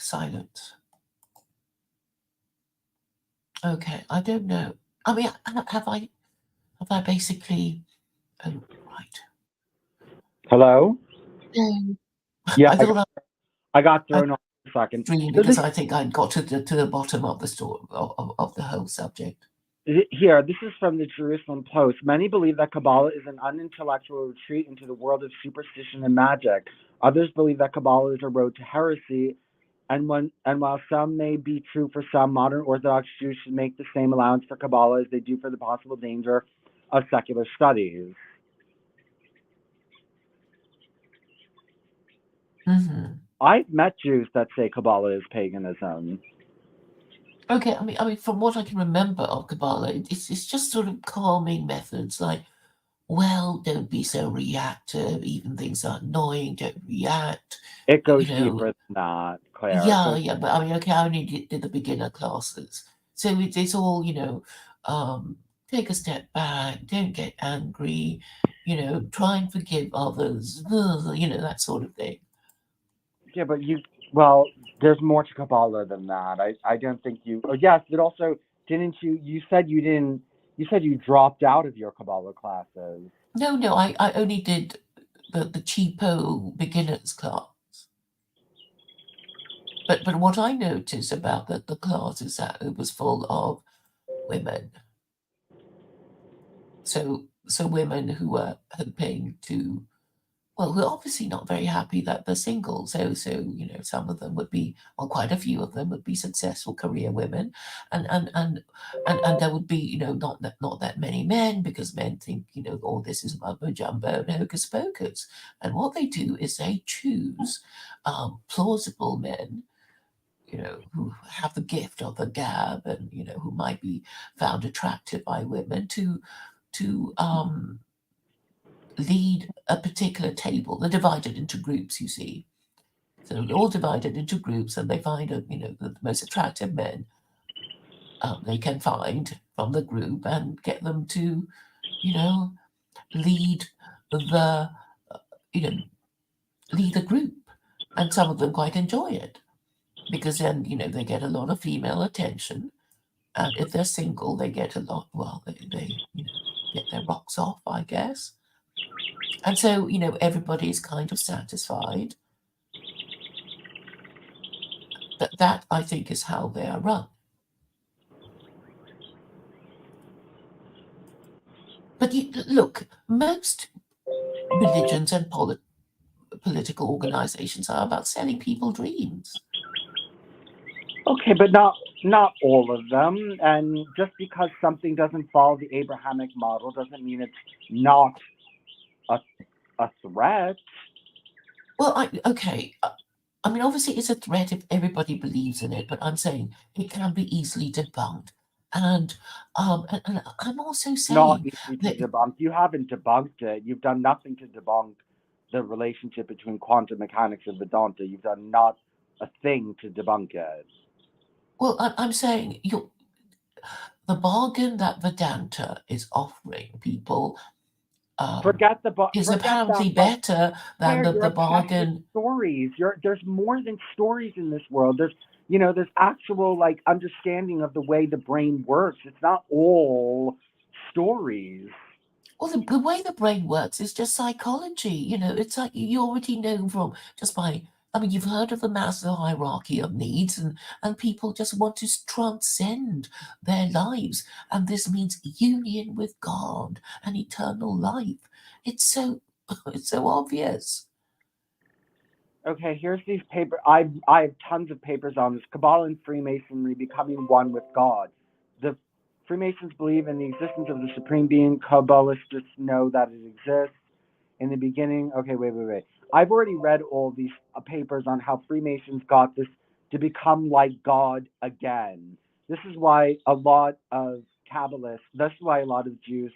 Silence. Okay, I don't know. I mean, have I basically? Oh, right. Hello? No. Yeah, I thought I got I thrown off for a second. dreamed So because I think I'd got to the bottom of the story of the whole subject. this is from the Jerusalem Post. Many believe that Kabbalah is an unintellectual retreat into the world of superstition and magic. Others believe that Kabbalah is a road to heresy. And while some may be true for some, modern Orthodox Jews should make the same allowance for Kabbalah as they do for the possible danger of secular studies. Hmm. I've met Jews that say Kabbalah is paganism. Okay, I mean, from what I can remember of Kabbalah, it's just sort of calming methods, like, well, don't be so reactive. Even things are annoying, don't react. It goes You know, deeper than that, Claire. It yeah, goes, yeah, but I mean, okay, I only did the beginner classes. So it's all, take a step back, don't get angry, try and forgive others, that sort of thing. yeah, but well, there's more to Kabbalah than that. I don't think you, oh, yes, but also, didn't you said you didn't, you said you dropped out of your Kabbalah classes. No, I only did the cheapo beginners class. But what I noticed about the class is that it was full of women. So women who were hoping to, well, we're obviously not very happy that they're single. So some of them would be, well, quite a few of them would be successful career women, and there would be, not that many men, because men think, all this is mumbo jumbo and hocus pocus. And what they do is they choose plausible men, who have the gift of the gab, and who might be found attractive by women to lead a particular table. They're divided into groups, you see. So they're all divided into groups, and they find the most attractive men they can find from the group and get them to, lead the, you know, lead the group. And some of them quite enjoy it because then, they get a lot of female attention. And if they're single, they get a lot, well, they get their rocks off, I guess. And so, everybody's kind of satisfied. That I think is how they are run. But look, most religions and political organizations are about selling people dreams. Okay, but not all of them. And just because something doesn't follow the Abrahamic model doesn't mean it's not a a threat. Well, okay. I mean, obviously, it's a threat if everybody believes in it, but I'm saying it can be easily debunked. And I'm also Not saying easy to that, debunk. You haven't debunked it. You've done nothing to debunk the relationship between quantum mechanics and Vedanta. You've done not a thing to debunk it. well, I'm saying the bargain that Vedanta is offering people Forget is forget that apparently part. better than Claire, the bargain. stories. There's more than stories in this world. There's actual like understanding of the way the brain works. It's not all stories. Well, the way the brain works is just psychology. It's like you already know from just by. I mean, you've heard of the Maslow hierarchy of needs, and people just want to transcend their lives, and this means union with God and eternal life. It's so it's so obvious. Okay, here's these paper. I have tons of papers on this. Kabbalah and Freemasonry becoming one with God. The Freemasons believe in the existence of the Supreme Being. Kabbalists know that it exists. In the beginning, okay, wait. I've already read all these papers on how Freemasons got this to become like God again. This is why a lot of Kabbalists, that's why a lot of Jews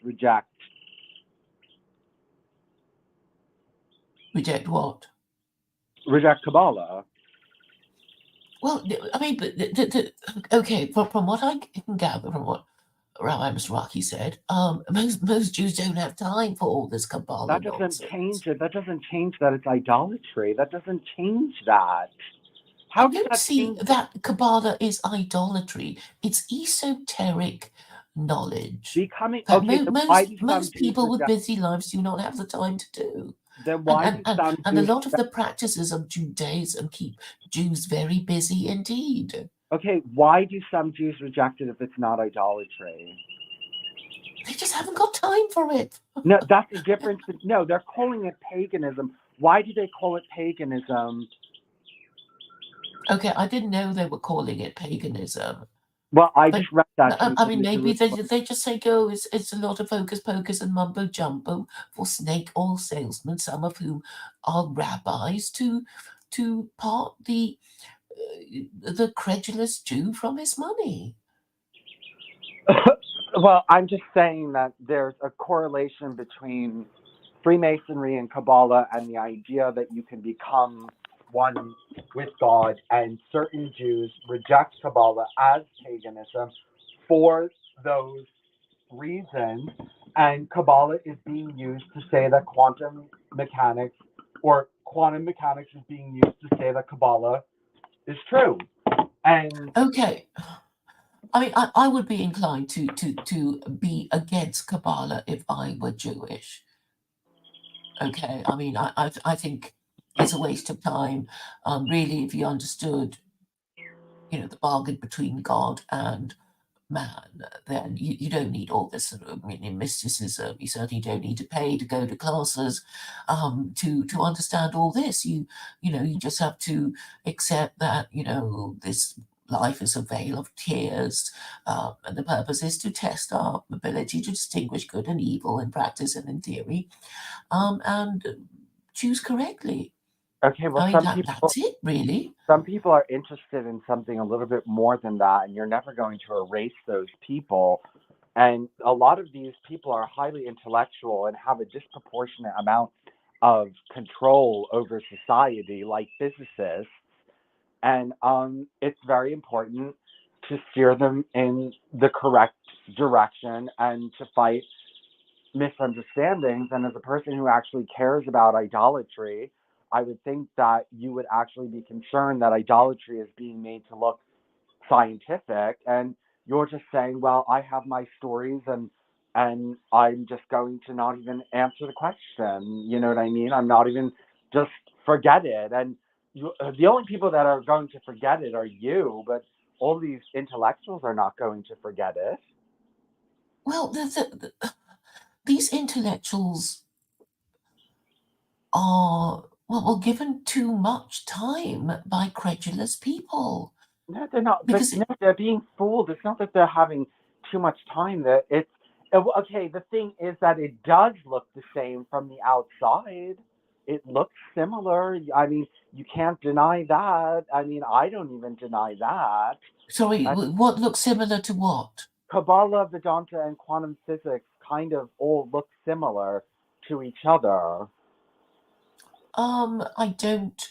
Reject what? reject Kabbalah. Well, I mean, but okay, from what I can gather from what Rabbi Mizrahi said, most Jews don't have time for all this Kabbalah That doesn't nonsense. change it. That doesn't change that it's idolatry. That doesn't change that. I How does don't that see change it? that Kabbalah is idolatry. It's esoteric knowledge Becoming that okay, then why do some most Jews people with reject? busy lives do not have the time to do. Then And why and do and, some and a Jews lot of reject? the practices of Judaism keep Jews very busy indeed. Okay, why do some Jews reject it if it's not idolatry? They just haven't got time for it. No, that's the difference. No, they're calling it paganism. Why do they call it paganism? Okay, I didn't know they were calling it paganism. Well, I But just read that to you I in mean, the maybe Jerusalem. they just say, "Go, it's a lot of hocus pocus and mumbo jumbo for snake oil salesmen, some of whom are rabbis, to part the credulous Jew from his money." Well, I'm just saying that there's a correlation between Freemasonry and Kabbalah and the idea that you can become one with God, and certain Jews reject Kabbalah as paganism for those reasons. And Kabbalah is being used to say that quantum mechanics is being used to say that Kabbalah is true. And Okay, I mean, I would be inclined to be against Kabbalah if I were Jewish. Okay, I mean, I think it's a waste of time. Really, if you understood, the bargain between God and man, then you don't need all this sort of mysticism. You certainly don't need to pay to go to classes to understand all this. You just have to accept that this life is a vale of tears, and the purpose is to test our ability to distinguish good and evil in practice and in theory, and choose correctly. okay, well, I mean that's it really. some people are interested in something a little bit more than that, and you're never going to erase those people. And a lot of these people are highly intellectual and have a disproportionate amount of control over society, like physicists. And it's very important to steer them in the correct direction and to fight misunderstandings. And as a person who actually cares about idolatry, I would think that you would actually be concerned that idolatry is being made to look scientific, and you're just saying, well, I have my stories, and I'm just going to not even answer the question. You know what I mean? I'm not even just forget it. And the only people that are going to forget it are you, but all these intellectuals are not going to forget it. Well, these intellectuals are well given too much time by credulous people No, they're not. But because no, they're being fooled. It's not that they're having too much time. That it's okay. The thing is that it does look the same from the outside. It looks similar. I mean, you can't deny that. I mean, I don't even deny that. sorry, And what looks similar to what? Kabbalah, Vedanta, and quantum physics kind of all look similar to each other. I don't.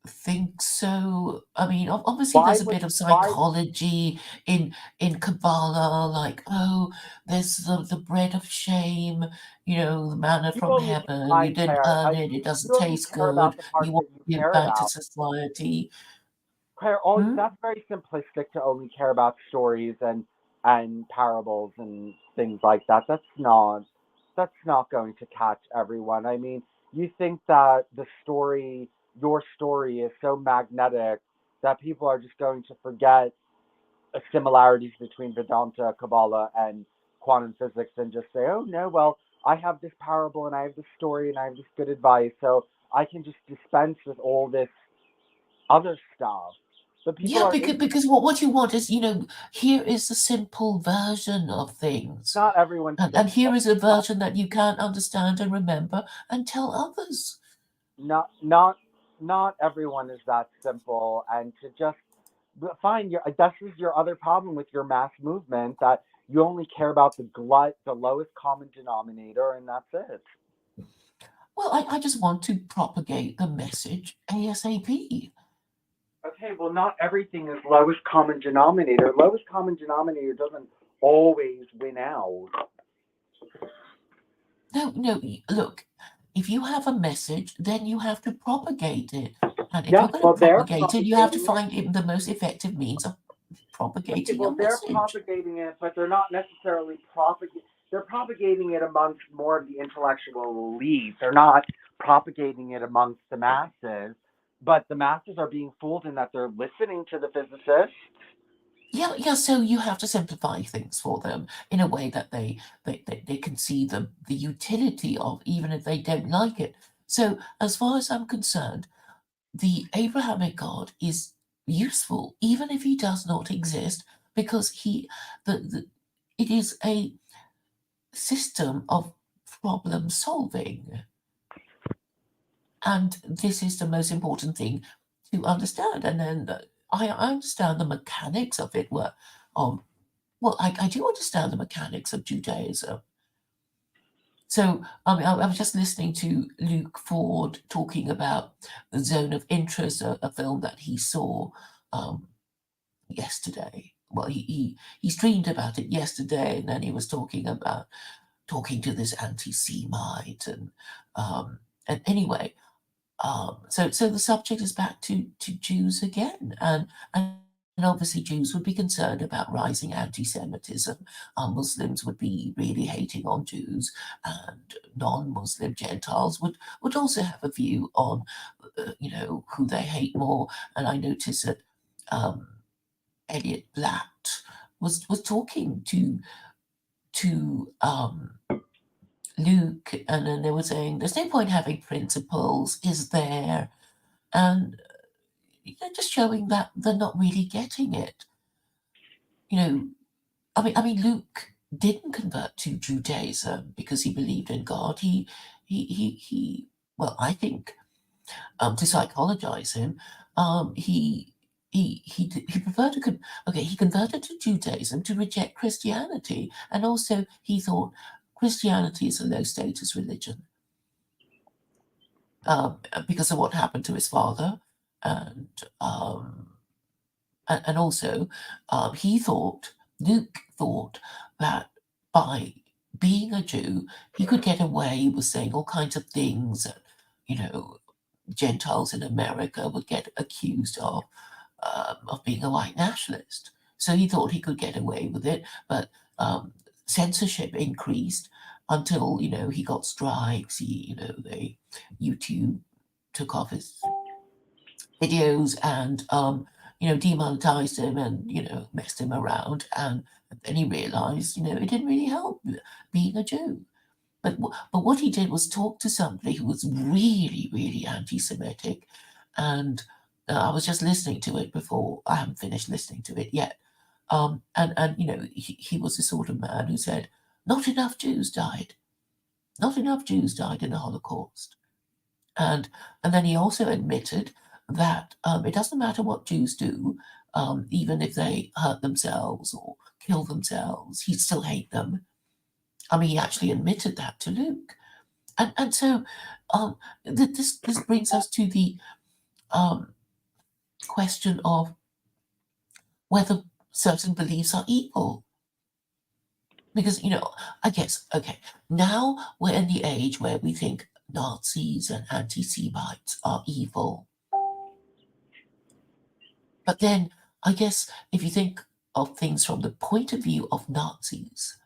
think so. I mean, obviously, Why there's a would bit of why psychology in Kabbalah, like, oh, there's the bread of shame, the manna you from only think heaven. I You don't care? earn it; it doesn't You only taste care about good. the parts You want that you to give care back to about. society. Claire, Hmm? that's very simplistic to only care about stories and parables and things like that. That's not going to catch everyone. I mean, you think that your story is so magnetic that people are just going to forget similarities between Vedanta, Kabbalah, and quantum physics and just say, oh no, well, I have this parable and I have this story and I have this good advice, so I can just dispense with all this other stuff. But people Yeah, are because what you want is, here is the simple version of things. not everyone's And here simple. is a version that you can understand and remember and tell others. Not everyone is that simple, and to just find your this is your other problem with your mass movement, that you only care about the lowest common denominator, and that's it. Well, I just want to propagate the message ASAP. Okay, well, not everything is lowest common denominator. Lowest common denominator doesn't always win out. No, no, look, if you have a message, then you have to propagate it. And if you're Yes, going to well, they're propagate it, you have to propagating it. find the most effective means of Okay, propagating well, your they're message. propagating it, but they're not necessarily propagating. They're propagating it amongst more of the intellectual elite. They're not propagating it amongst the masses, but the masses are being fooled in that they're listening to the physicists. Yeah, yeah. So you have to simplify things for them in a way that they can see the utility of, even if they don't like it. So, as far as I'm concerned, the Abrahamic God is useful, even if he does not exist, because it is a system of problem solving, and this is the most important thing to understand. And then I understand the mechanics of it. Well, I do understand the mechanics of Judaism. So, I mean, I was just listening to Luke Ford talking about the Zone of Interest, a film that he saw um, yesterday. Well, he streamed about it yesterday, and then he was talking to this anti-Semite, and anyway, so the subject is back to Jews again, and obviously Jews would be concerned about rising anti-Semitism. Muslims would be really hating on Jews, and non-Muslim Gentiles would also have a view on, who they hate more. And I noticed that um, Elliot Blatt was talking to Luke, and then they were saying there's no point having principles, is there? And just showing that they're not really getting it. You know, I mean, Luke didn't convert to Judaism because he believed in God. He. Well, I think to psychologize him, he preferred to okay. He converted to Judaism to reject Christianity, and also he thought Christianity is a low status religion because of what happened to his father, and um, and also Luke thought that by being a Jew, he could get away with saying all kinds of things that, you know, Gentiles in America would get accused of being a white nationalist. So he thought he could get away with it, but censorship increased until, he got strikes. YouTube took off his videos and demonetized him and messed him around, and then he realized it didn't really help being a Jew. But what he did was talk to somebody who was really really anti-Semitic, and I was just listening to it before. I haven't finished listening to it yet. And he was the sort of man who said not enough Jews died, not enough Jews died in the Holocaust. And then he also admitted that it doesn't matter what Jews do, even if they hurt themselves or kill themselves, he'd still hate them. I mean, he actually admitted that to Luke. And so this brings us to question of whether certain beliefs are evil. Because, I guess, okay, now we're in the age where we think Nazis and anti-Semites are evil. But then, I guess, if you think of things from the point of view of Nazis,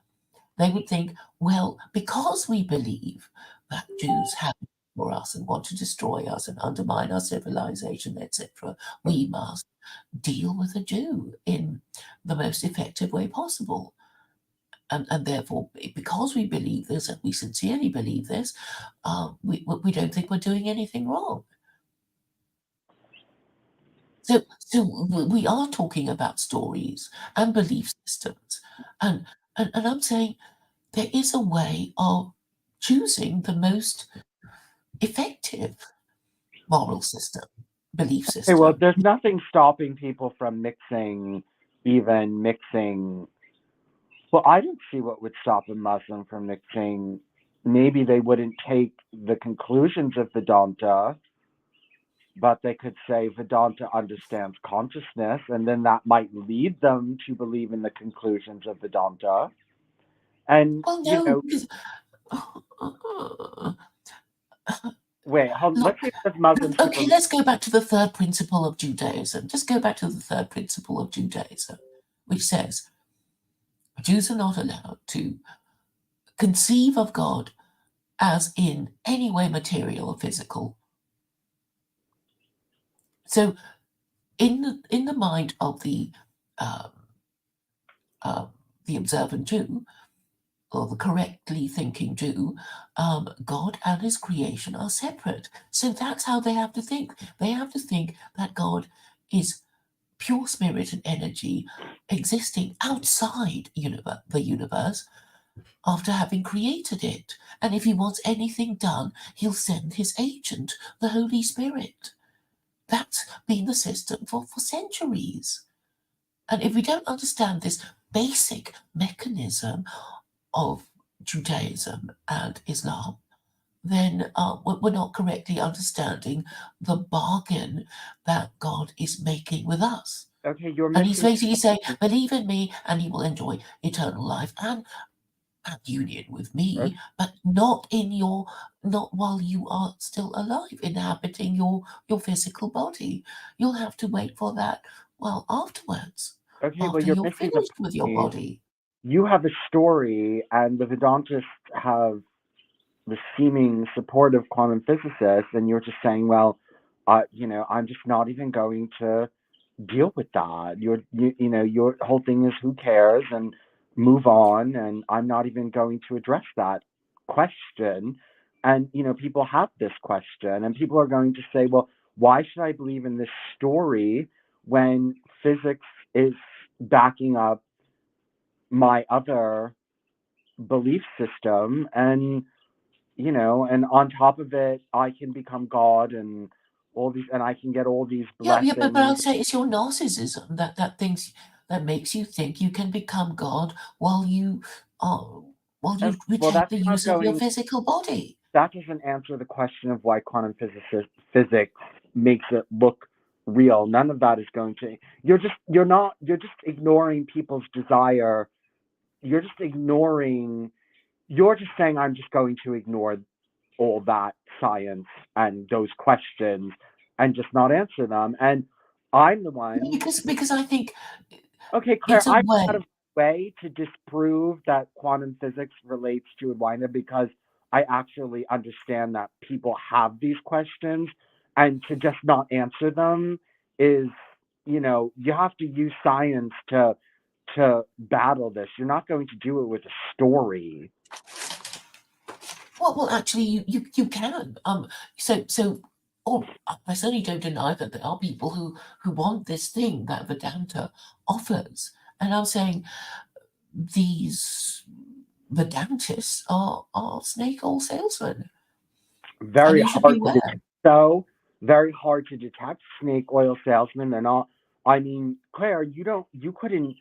they would think, well, because we believe that Jews have it for us and want to destroy us and undermine our civilization, etc., we must deal with a Jew in the most effective way possible. And therefore, because we believe this and we sincerely believe this, we don't think we're doing anything wrong. So we are talking about stories and belief systems, and I'm saying there is a way of choosing the most effective moral system, belief Okay, well, system. there's nothing stopping people from mixing. Well, I don't see what would stop a Muslim from mixing. Maybe they wouldn't take the conclusions of Vedanta, but they could say Vedanta understands consciousness, and then that might lead them to believe in the conclusions of Vedanta. And, Well, no, because wait, let's look, say there's Muslims who okay, believe. let's go back to the third principle of Judaism. Just go back to the third principle of Judaism, which says Jews are not allowed to conceive of God as in any way material or physical. So, in the mind of um, the observant Jew, or the correctly thinking Jew, God and his creation are separate. So that's how they have to think. They have to think that God is pure spirit and energy existing outside the universe after having created it. And if he wants anything done, he'll send his agent, the Holy Spirit. That's been the system for centuries. And if we don't understand this basic mechanism of Judaism and Islam, then we're not correctly understanding the bargain that God is making with us. Okay, you're And he's missing. basically saying, believe in me and you will enjoy eternal life and union with me, but not while you are still alive, inhabiting your physical body. You'll have to wait for that, well, afterwards, Okay, well, after you're you're missing the finished with your point. body. You have a story, and the Vedantists have the seeming support of quantum physicists, and you're just saying, well, I'm just not even going to deal with that. Your whole thing is who cares and move on, and I'm not even going to address that question. And people have this question, and people are going to say, well, why should I believe in this story when physics is backing up my other belief system? And on top of it, I can become God and all these, and I can get all these Yeah, but blessings. I'd say it's your narcissism that makes you think you can become God uh, while you Well, reject the use of your physical body. that doesn't answer the question of why quantum physics makes it look real. None of that is going to. You're just ignoring people's desire. You're just ignoring. You're just saying I'm just going to ignore all that science and those questions and just not answer them. And I'm the one. Because I think Okay, Claire, it's a I went out way. of my way to disprove that quantum physics relates to Edwina because I actually understand that people have these questions, and to just not answer them is, you have to use science to battle this. You're not going to do it with a story. Well, actually, you can. Or I certainly don't deny that there are people who want this thing that Vedanta offers, and I'm saying these Vedantists are snake oil salesmen, and Very you should hard to beware. detect, though. Very hard to detect snake oil salesmen and all. I mean, Claire, you couldn't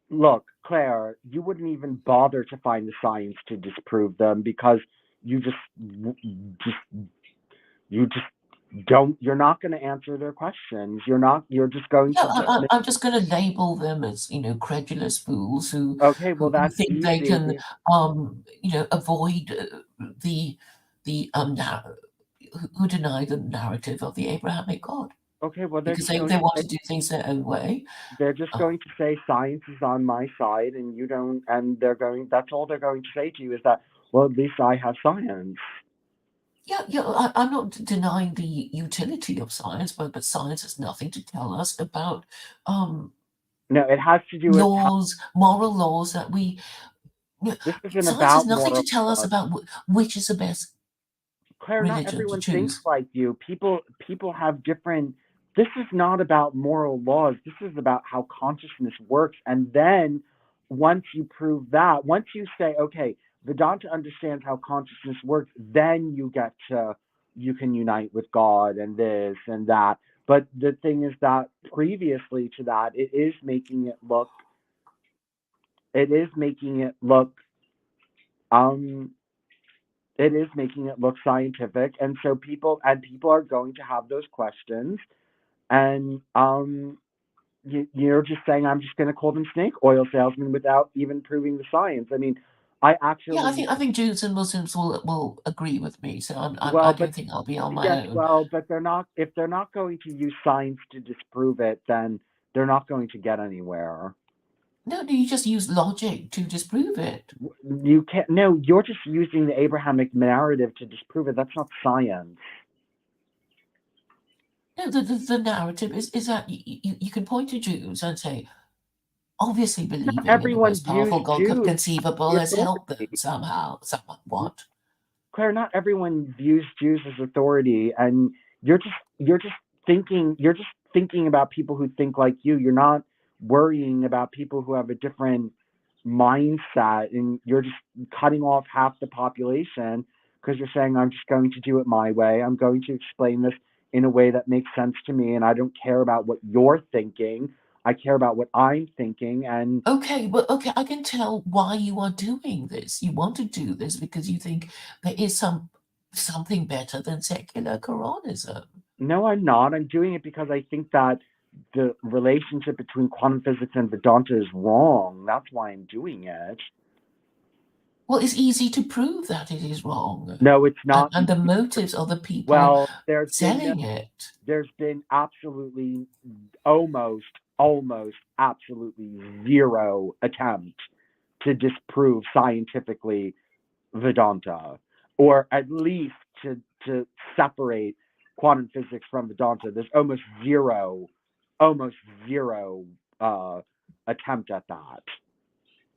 look, Claire, you wouldn't even bother to find the science to disprove them because you just, just, you just. Don't you're not going to answer their questions. You're just going Yeah, to dismiss. I'm just going to label them as, credulous fools who, Okay, well who that's think they easy. can, avoid the the who deny the narrative of the Abrahamic God Okay, well they're because just they going to want say to do things their own way. Uh, science is on my side and you don't, and that's all they're going to say to you is that, well, at least I have science. yeah, yeah, I'm not denying the utility of science, but science has nothing to tell us about um, No, it has to do with how laws, moral laws that we. this isn't Science has about nothing to moral tell us laws. about which is the best Claire, not religion to everyone thinks choose. like you. People have different. This is not about moral laws. This is about how consciousness works. And then once you prove that, once you say, okay, Vedanta understands how consciousness works, then you can unite with God and this and that. But the thing is that previously to that, it is making it look um it is making it look scientific, and so people are going to have those questions, and you're just saying I'm just going to call them snake oil salesmen without even proving the science. I mean, I Yeah, actually I think Jews and Muslims will agree with me, so I well, but don't think I'll be on my yes, own. well, but they're not if they're not going to use science to disprove it, then they're not going to get anywhere. No, you just use logic to disprove it. You can't. No, you're just using the Abrahamic narrative to disprove it. That's not science. No, the narrative is that you can point to Jews and say, obviously Not believing in the everyone most views powerful God Jews conceivable as has helped them authority. somehow, somewhat. Claire, not everyone views Jews as authority, and you're just thinking about people who think like you. You're not worrying about people who have a different mindset, and you're just cutting off half the population because you're saying I'm just going to do it my way. I'm going to explain this in a way that makes sense to me, and I don't care about what you're thinking. I care about what I'm thinking, and Okay, but okay, I can tell why you are doing this. You want to do this because you think there is something better than secular Quranism. no, I'm not. I'm doing it because I think that the relationship between quantum physics and Vedanta is wrong. That's why I'm doing it. Well, it's easy to prove that it is wrong. No, it's not And the easy. motives of the people Well, selling it. there's been absolutely almost almost absolutely zero attempt to disprove scientifically Vedanta, or at least to separate quantum physics from Vedanta. There's almost zero uh, attempt at that.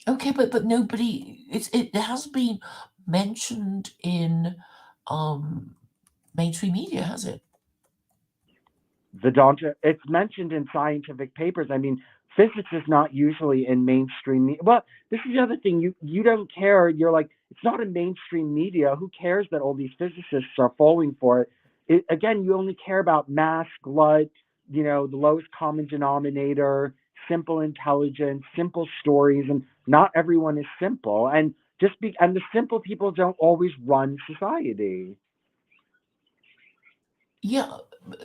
Okay, but nobody it has been mentioned in um mainstream media, has it? Vedanta, it's mentioned in scientific papers. I mean, physics is not usually in mainstream media. Well, this is the other thing. You don't care. You're like, it's not in mainstream media. Who cares that all these physicists are falling for it? Again, you only care about mass, glut, the lowest common denominator, simple intelligence, simple stories, and not everyone is simple. And the simple people don't always run society. Yeah,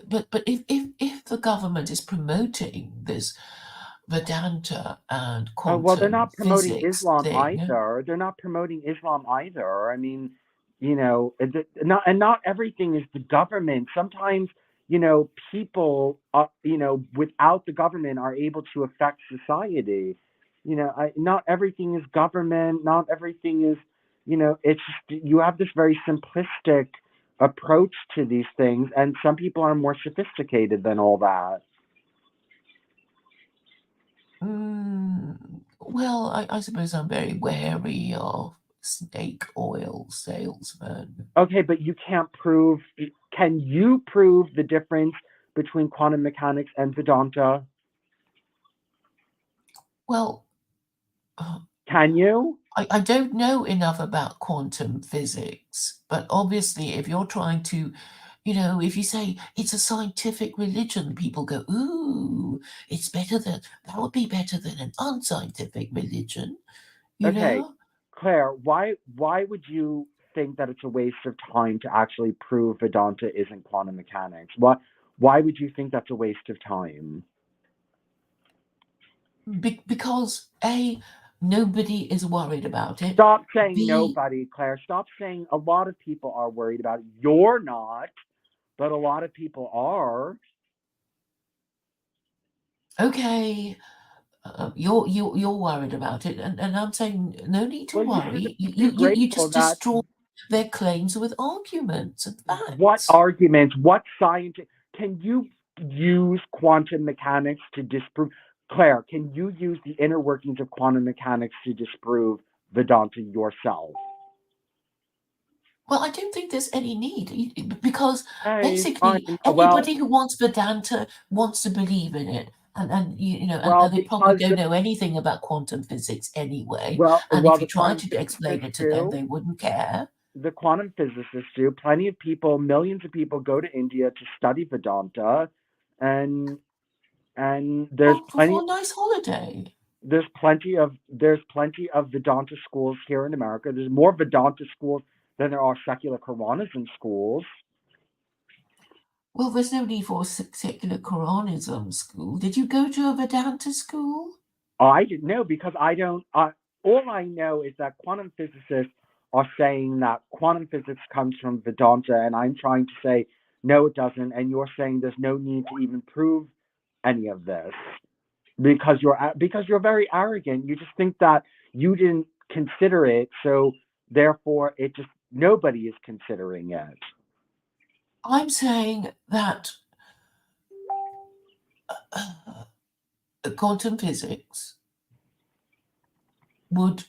but if the government is promoting this Vedanta and Well, they're quantum not promoting physics Islam thing, either. They're not promoting Islam either. I mean, not everything is the government. Sometimes, people, without the government, are able to affect society. Not everything is government. Not everything is, it's just, you have this very simplistic approach to these things, and some people are more sophisticated than all that. well, I suppose I'm very wary of snake oil salesmen. Okay, but you can't prove. Can you prove the difference between quantum mechanics and Vedanta? Well, uh, Can you? I don't know enough about quantum physics, but obviously, if you're trying to, if you say it's a scientific religion, people go, ooh, it's better than, that would be better than an unscientific religion, you Okay, know? Claire, why would you think that it's a waste of time to actually prove Vedanta isn't quantum mechanics? Why would you think that's a waste of time? Because A, nobody is worried about it. Stop saying B, nobody, Claire. Stop saying a lot of people are worried about it. You're not, but a lot of people are. okay, you're worried about it, and I'm saying no need to Well, you worry. shouldn't be You grateful just that destroy their claims with arguments and what facts. arguments, what science can you use quantum mechanics to disprove? Claire, can you use the inner workings of quantum mechanics to disprove Vedanta yourself? Well, I don't think there's any need because Hey, basically fine. Well, anybody who wants Vedanta wants to believe in it. And you know, well, and they probably because don't know anything about quantum physics anyway. And if well, you the tried quantum to explain physicists it to them, do. they wouldn't care. The quantum physicists do. Plenty of people, millions of people, go to India to study Vedanta, and there's For a nice holiday. there's plenty of Vedanta schools here in America. There's more Vedanta schools than there are secular Quranism schools. Well, there's no need for a secular Quranism school. Did you go to a Vedanta school? I didn't know because I don't. All I know is that quantum physicists are saying that quantum physics comes from Vedanta, and I'm trying to say no, it doesn't. And you're saying there's no need to even prove any of this because you're very arrogant. You just think that you didn't consider it, so therefore it just nobody is considering it. I'm saying that uh, quantum physics would.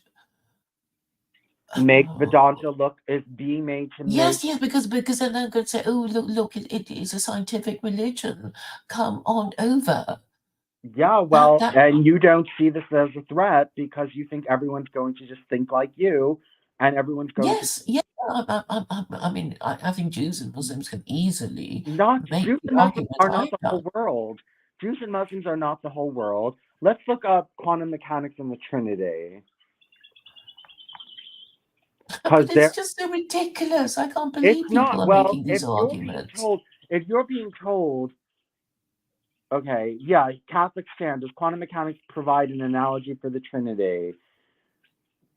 Make uh, Vedanta look is being made to make. Yes, yes, because then they're going to say, "Oh, look, it is a scientific religion. Come on over." Yeah, That well, that and you don't see this as a threat because you think everyone's going to just think like you, and everyone's going to yes, yeah. I mean, I think Jews and Muslims can easily not make Jews the and Muslims argument are not I've the done. whole world. Jews and Muslims are not the whole world. Let's look up quantum mechanics and the Trinity because But it's there just so ridiculous. I can't it's believe people not. are Well, making these arguments. if you're being told, okay, yeah, Catholic standards, quantum mechanics provide an analogy for the Trinity.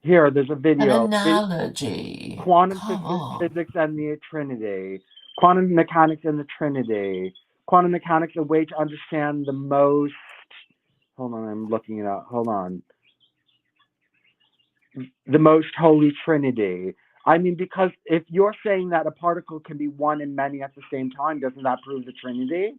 Here, there's a An video. analogy. Quantum Come on. physics and the Trinity, quantum mechanics and the Trinity, quantum mechanics, a way to understand the most. Hold on, I'm looking it up. Hold on. The most holy Trinity. I mean, because if you're saying that a particle can be one and many at the same time, doesn't that prove the Trinity?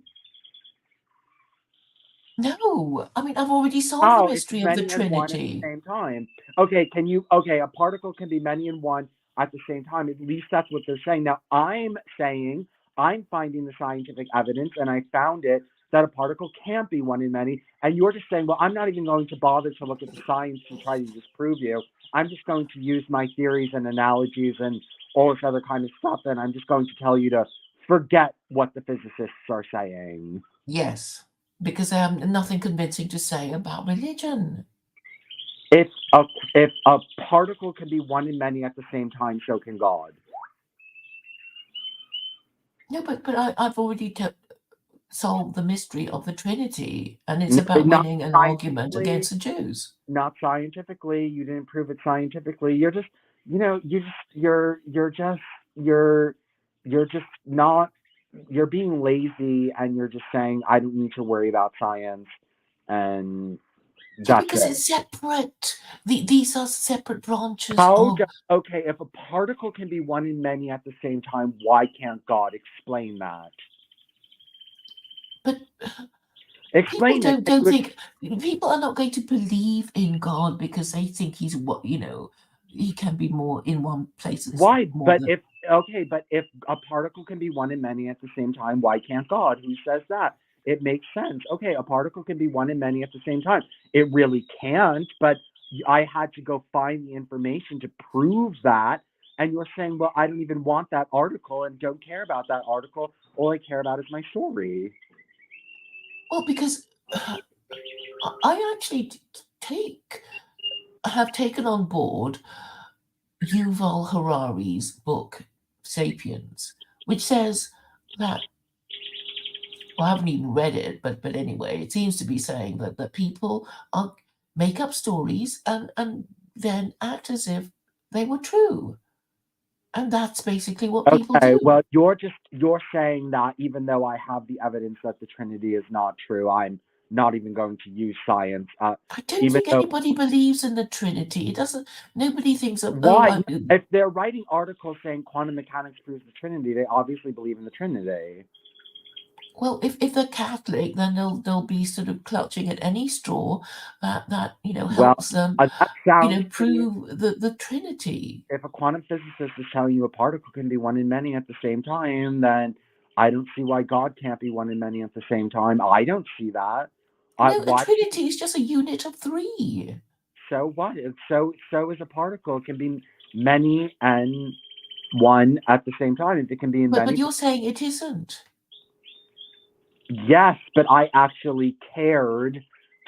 No, I mean, I've already solved the Oh, it's mystery of the many and one at the Trinity. same time. Okay, okay, a particle can be many and one at the same time. At least that's what they're saying. Now, I'm saying, I'm finding the scientific evidence, and I found it that a particle can't be one in many. And you're just saying, well, I'm not even going to bother to look at the science to try to disprove you. I'm just going to use my theories and analogies and all this other kind of stuff, and I'm just going to tell you to forget what the physicists are saying. Yes, because I have nothing convincing to say about religion. If a particle can be one and many at the same time, so can God. No, but I've already solved the mystery of the Trinity, and it's No, about not winning an argument scientifically. against the Jews. Not scientifically. You didn't prove it scientifically. You're just, you're you're just not. You're being lazy, and you're just saying I don't need to worry about science, and Yeah, that's because it. it's separate. These are separate branches How of. does okay? If a particle can be one and many at the same time, why can't God explain that? But people Explain it. don't think people are not going to believe in God because they think he's what he can be more in one place as Why? more than. But if a particle can be one and many at the same time, why can't God? Who says that? It makes sense. Okay, a particle can be one and many at the same time. It really can't, but I had to go find the information to prove that. And you're saying, well, I don't even want that article and don't care about that article. All I care about is my story. Well, because I actually take have taken on board Yuval Harari's book, Sapiens, which says that, well, I haven't even read it, but anyway, it seems to be saying that people make up stories and then act as if they were true. And that's basically what people Okay, do. well, you're saying that even though I have the evidence that the Trinity is not true, I'm not even going to use science. I don't Even think though anybody believes in the Trinity. It doesn't. Nobody thinks of, oh, why? If they're writing articles saying quantum mechanics proves the Trinity, they obviously believe in the Trinity. well, if they're Catholic, then they'll be sort of clutching at any straw that Well, helps them that sounds to me, prove the Trinity. if a quantum physicist is telling you a particle can be one in many at the same time, then I don't see why God can't be one in many at the same time. I don't see that. No, a Why? Trinity is just a unit of three. So what? So is a particle. It can be many and one at the same time. It can be in But many. you're saying it isn't. Yes, but I actually cared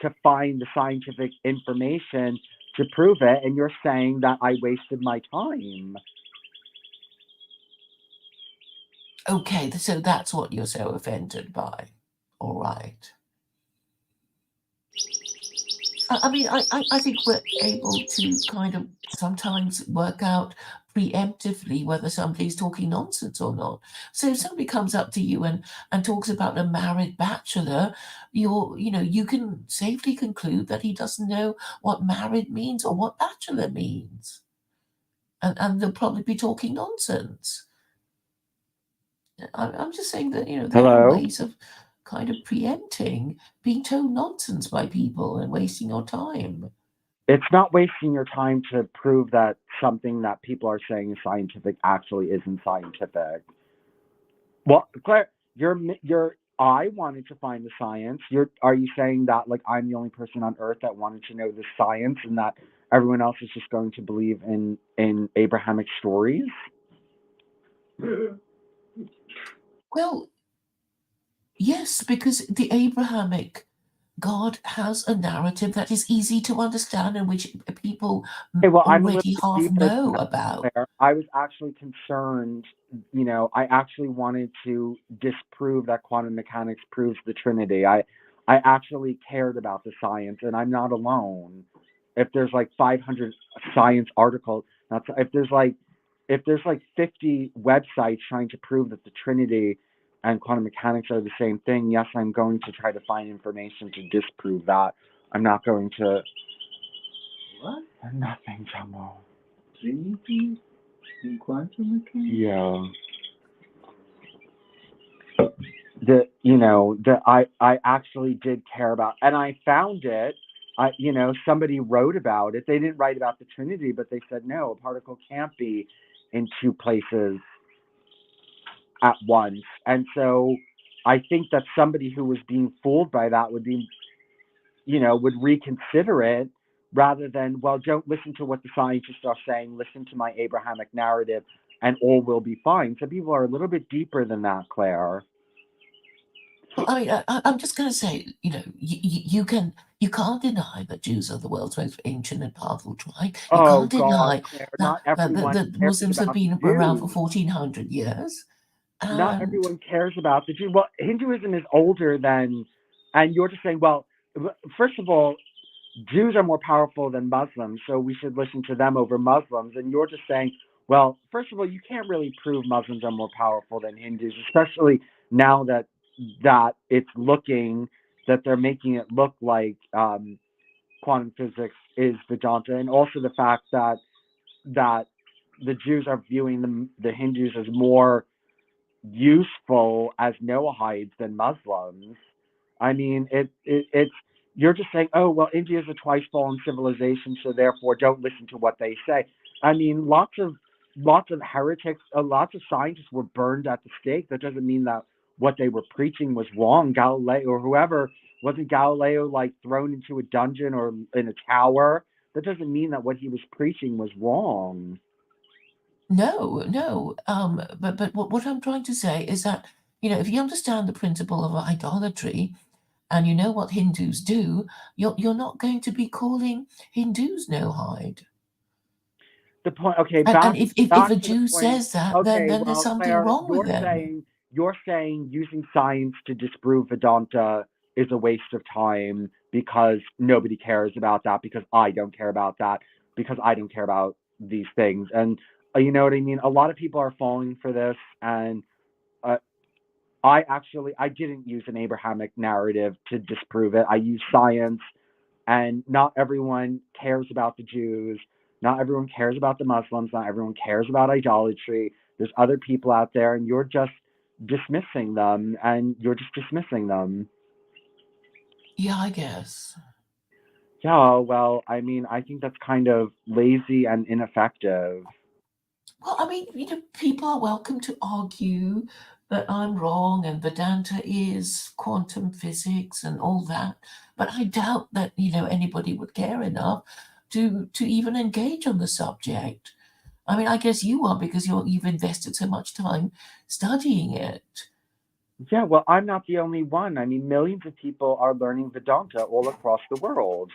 to find the scientific information to prove it, and you're saying that I wasted my time. Okay, so that's what you're so offended by. All right. I mean, I think we're able to kind of sometimes work out preemptively whether somebody's talking nonsense or not. So if somebody comes up to you and talks about a married bachelor, you can safely conclude that he doesn't know what married means or what bachelor means. And they'll probably be talking nonsense. I'm just saying that, there are Hello? ways of kind of preempting being told nonsense by people and wasting your time. It's not wasting your time to prove that something that people are saying is scientific actually isn't scientific. Well, Claire, you're. I wanted to find the science. Are you saying that like I'm the only person on Earth that wanted to know the science, and that everyone else is just going to believe in Abrahamic stories? Well, yes, because the Abrahamic God has a narrative that is easy to understand and which people Okay, well, I'm a little already bit half deeper than know that, about. Claire. I was actually concerned. I actually wanted to disprove that quantum mechanics proves the Trinity. I actually cared about the science, and I'm not alone. If there's like 500 science articles, that's if there's like 50 websites trying to prove that the Trinity and quantum mechanics are the same thing, yes, I'm going to try to find information to disprove that. I'm not going to. What? Nothing, Jumbo. Trinity in quantum mechanics? Yeah. I actually did care about, and I found it. Somebody wrote about it. They didn't write about the Trinity, but they said no, a particle can't be in two places at once. And so I think that somebody who was being fooled by that would reconsider it rather than, well, don't listen to what the scientists are saying, listen to my Abrahamic narrative, and all will be fine. So people are a little bit deeper than that, Claire. Well, I mean, I'm just going to say, you can't deny that Jews are the world's most ancient and powerful tribe. You Oh can't God, deny Claire, that not everyone the cares Muslims have about the been around for Jews. 1400 years, Not and everyone cares about the Jews. Well, Hinduism is older than, and you're just saying, well, first of all, Jews are more powerful than Muslims, so we should listen to them over Muslims. And you're just saying, well, first of all, you can't really prove Muslims are more powerful than Hindus, especially now that it's looking that they're making it look like quantum physics is Vedanta, and also the fact that the Jews are viewing the Hindus as more useful as Noahides than Muslims. I mean, it's you're just saying, oh well, India is a twice fallen civilization, so therefore don't listen to what they say. I mean, lots of heretics, lots of scientists were burned at the stake. That doesn't mean that what they were preaching was wrong. Galileo or whoever wasn't Galileo like thrown into a dungeon or in a tower. That doesn't mean that what he was preaching was wrong. no. But what I'm trying to say is that if you understand the principle of idolatry, and you know what Hindus do, you're not going to be calling Hindus no hide. the point. Okay, And if back a to the Jew point. says that, Okay, then there's well, something Claire, wrong with them. you're saying using science to disprove Vedanta is a waste of time because nobody cares about that, because I don't care about that, because I don't care about these things, and you know what I mean. A lot of people are falling for this, and uh, I didn't use an Abrahamic narrative to disprove it. I used science, and not everyone cares about the Jews. Not everyone cares about the Muslims. Not everyone cares about idolatry. There's other people out there, and you're just dismissing them, and you're just dismissing them. Yeah, I guess. Yeah, well, I mean, I think that's kind of lazy and ineffective. Well, I mean, people are welcome to argue that I'm wrong and Vedanta is quantum physics and all that, but I doubt that, anybody would care enough to even engage on the subject. I mean, I guess you are because you've invested so much time studying it. Yeah, well, I'm not the only one. I mean, millions of people are learning Vedanta all across the world.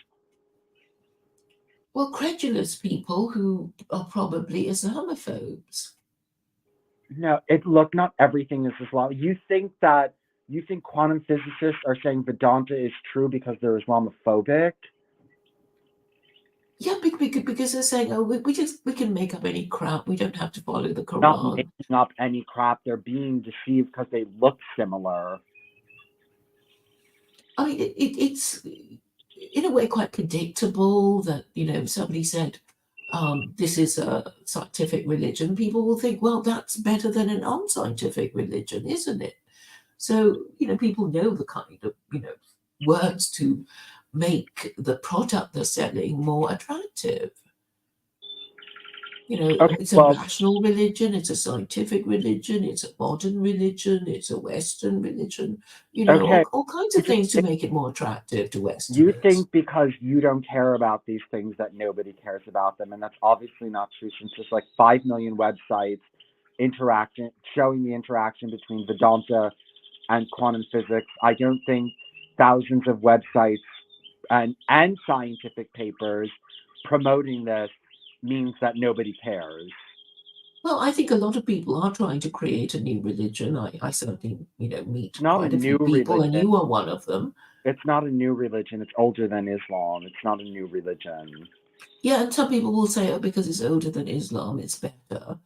Well, credulous people who are probably Islamophobes. No, look, not everything is Islam. You think quantum physicists are saying Vedanta is true because they're Islamophobic? Yeah, because they're saying, oh, we can make up any crap. We don't have to follow the Not Quran. making up any crap. They're being deceived because they look similar. I mean, it's in a way quite predictable that somebody said this is a scientific religion. People will think, well, that's better than an unscientific religion, isn't it? So people know the kind of words to make the product they're selling more attractive. Okay, It's a well, rational religion, it's a scientific religion, it's a modern religion, it's a Western religion, okay. all kinds You of just things to make it more attractive to you Westerners. think because you don't care about these things that nobody cares about them, and that's obviously not true. Since there's like 5 million websites interacting, showing the interaction between Vedanta and quantum physics. I don't think thousands of websites and scientific papers promoting this means that nobody cares. Well, I think a lot of people are trying to create a new religion. I certainly, It's meet not a quite a new few people, and religion. you are one of them. It's not a new religion. It's older than Islam. It's not a new religion. Yeah, and some people will say, oh, because it's older than Islam, it's better.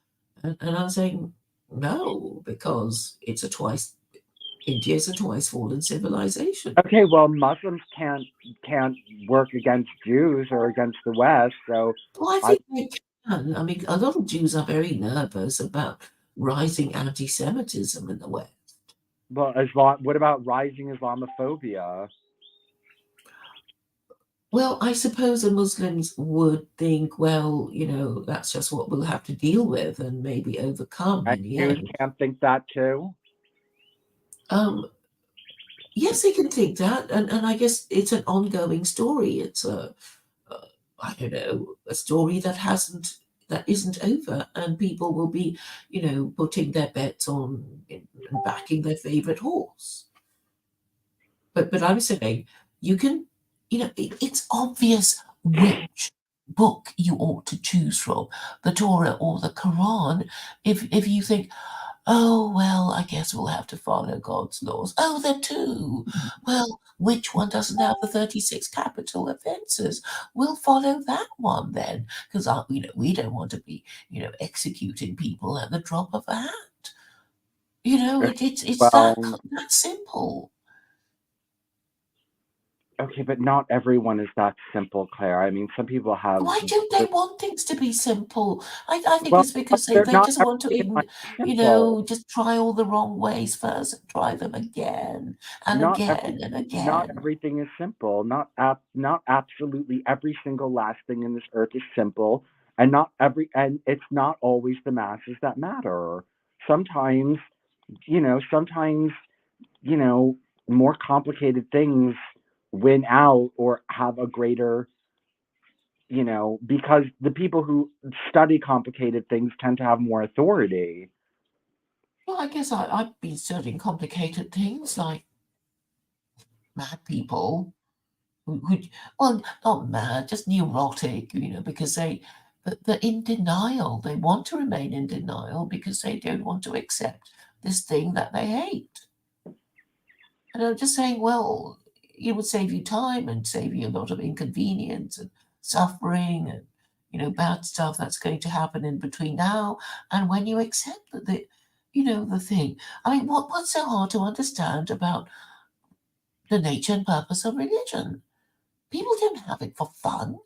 And I'm saying, no, because India's a twice fallen civilization. Okay, well, Muslims can't work against Jews or against the West. So, Well, I I think they can. I mean, a lot of Jews are very nervous about rising anti-Semitism in the West. well, Islam. What about rising Islamophobia? Well, I suppose the Muslims would think, well, that's just what we'll have to deal with and maybe overcome And in the Jews end. can't think that too. Um, yes, they can think that, and I guess it's an ongoing story. It's uh, I don't know, a story that isn't over, and people will be, putting their bets on and backing their favorite horse. But I'm saying you can, it's obvious which book you ought to choose from, the Torah or the Quran. If you think, oh well, I guess we'll have to follow God's laws. Oh, there are two. Well, which one doesn't have the 36 capital offences? We'll follow that one then, because we don't want to be executing people at the drop of a hat. It's Well, that simple. okay, but not everyone is that simple, Claire. I mean, some people have. Why don't they want things to be simple? I think Well, it's because they're they not just want to, everything in life is simple. just try all the wrong ways first and try them again and Not every again and not again. everything is simple. Not absolutely every single last thing in this earth is simple, and it's not always the masses that matter. Sometimes, sometimes, you know, more complicated things win out or have a greater, because the people who study complicated things tend to have more authority. Well, I guess I've been studying complicated things like mad people who well, not mad, just neurotic, because they're in denial. They want to remain in denial because they don't want to accept this thing that they hate. And I'm just saying, well, it would save you time and save you a lot of inconvenience and suffering and bad stuff that's going to happen in between now and when you accept that the thing. I mean, what's so hard to understand about the nature and purpose of religion? People don't have it for fun.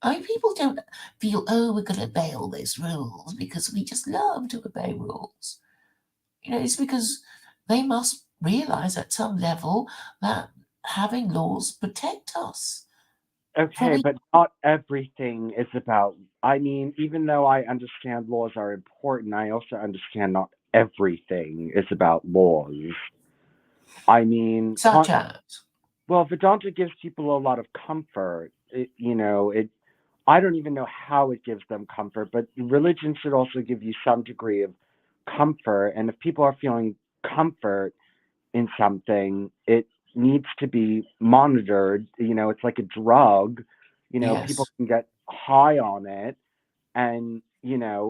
I mean, people don't feel, oh, we're going to obey all those rules because we just love to obey rules. It's because they must realize at some level that having laws protect us from Okay, but not everything is about. I mean, even though I understand laws are important, I also understand not everything is about laws. I mean, such as. well, Vedanta gives people a lot of comfort. It. I don't even know how it gives them comfort, but religion should also give you some degree of comfort. And if people are feeling comfort in something, it needs to be monitored. It's like a drug. People Yes. can get high on it, and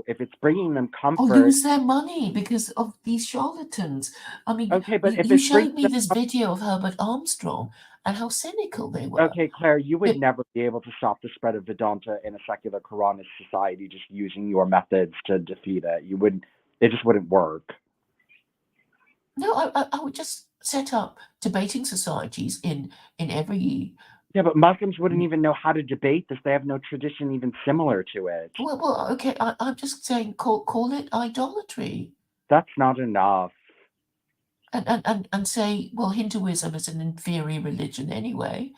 if it's bringing them Or comfort. lose their money because of these charlatans. I mean, Okay, but if you it's bringing showed me them this video of Herbert Armstrong and how cynical they were. okay, Claire, you would It, never be able to stop the spread of Vedanta in a secular Quranist society just using your methods to defeat it. You would, it just wouldn't work. no, I would just set up debating societies in every. Yeah, but Muslims wouldn't even know how to debate this. They have no tradition even similar to it. Well, okay. I'm just saying, call it idolatry. That's not enough. And say, well, Hinduism is an inferior religion anyway,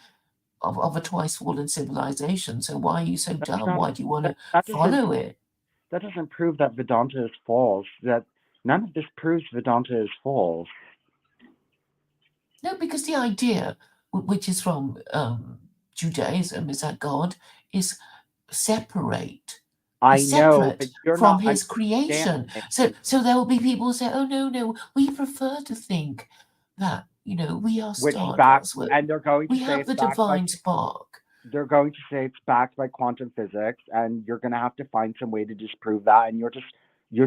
of a twice fallen civilization. So why are you so That's dumb? not Why do you want that to that doesn't follow it? that doesn't prove that Vedanta is false. That none of this proves Vedanta is false. No, because the idea, which is from Judaism, is that God is separate, I is know, but separate you're from not his creation. understanding. So there will be people who say, oh no, we prefer to think that we are Which back stardust. and they're going to We say have it's the backed by divine spark. they're going to say it's backed by quantum physics, and you're going to have to find some way to disprove that. And you're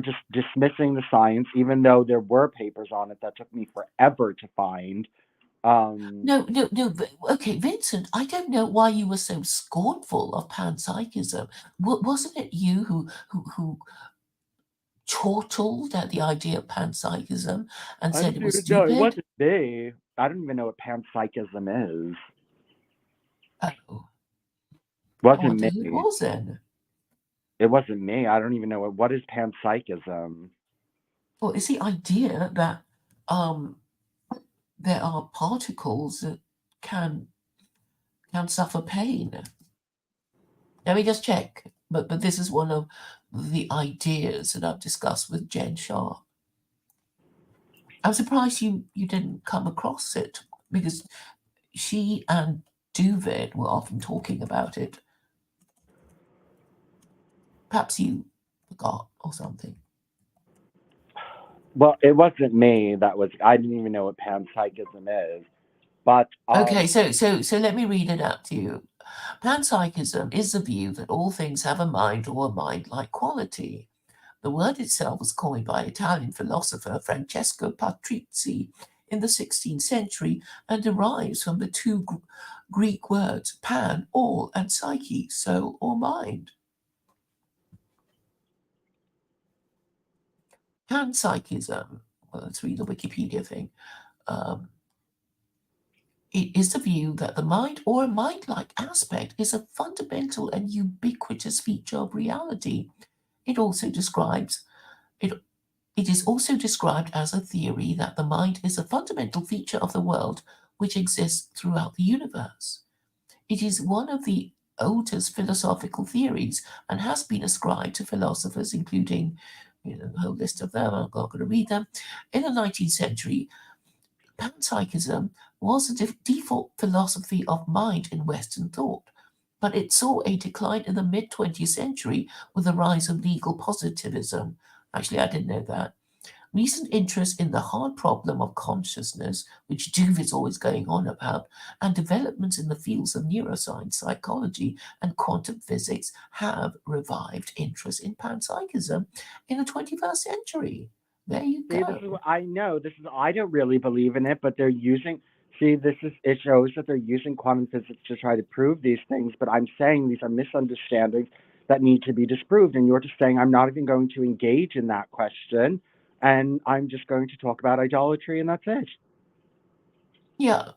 just dismissing the science, even though there were papers on it that took me forever to find. Um, No. Okay, Vincent, I don't know why you were so scornful of panpsychism. Wasn't it you who chortled at the idea of panpsychism and I said don't it was even know. It stupid? wasn't me. I don't even know what panpsychism is. Oh, It I wasn't wonder who it me. was then. It wasn't me. I don't even know what is panpsychism. Well, it's the idea that um, there are particles that can can suffer pain. Let me just check. But this is one of the ideas that I've discussed with Jen Shah. I'm surprised you didn't come across it because she and Duvid were often talking about it. Perhaps you forgot or something. Well, it wasn't me. That was I didn't even know what panpsychism is. But Okay, so let me read it out to you. Panpsychism is the view that all things have a mind or a mind-like quality. The word itself was coined by Italian philosopher Francesco Patrizzi in the 16th century and derives from the two Greek words pan, all, and psyche, soul or mind. Panpsychism, well, let's read the Wikipedia thing. Um, it is the view that the mind or a mind-like aspect is a fundamental and ubiquitous feature of reality. It also describes it It is also described as a theory that the mind is a fundamental feature of the world which exists throughout the universe. It is one of the oldest philosophical theories and has been ascribed to philosophers, including a whole list of them. I'm not going to read them. In the 19th century, panpsychism was the default philosophy of mind in Western thought, but it saw a decline in the mid 20th century with the rise of legal positivism. Actually, I didn't know that recent interest in the hard problem of consciousness, which Juve is always going on about, and developments in the fields of neuroscience, psychology, and quantum physics have revived interest in panpsychism in the 21st century. There you See, this is go. what I know. This is I don't really believe in it, but they're using. See, it shows that they're using quantum physics to try to prove these things. But I'm saying these are misunderstandings that need to be disproved, and you're just saying I'm not even going to engage in that question, and I'm just going to talk about idolatry, and that's it. Yeah,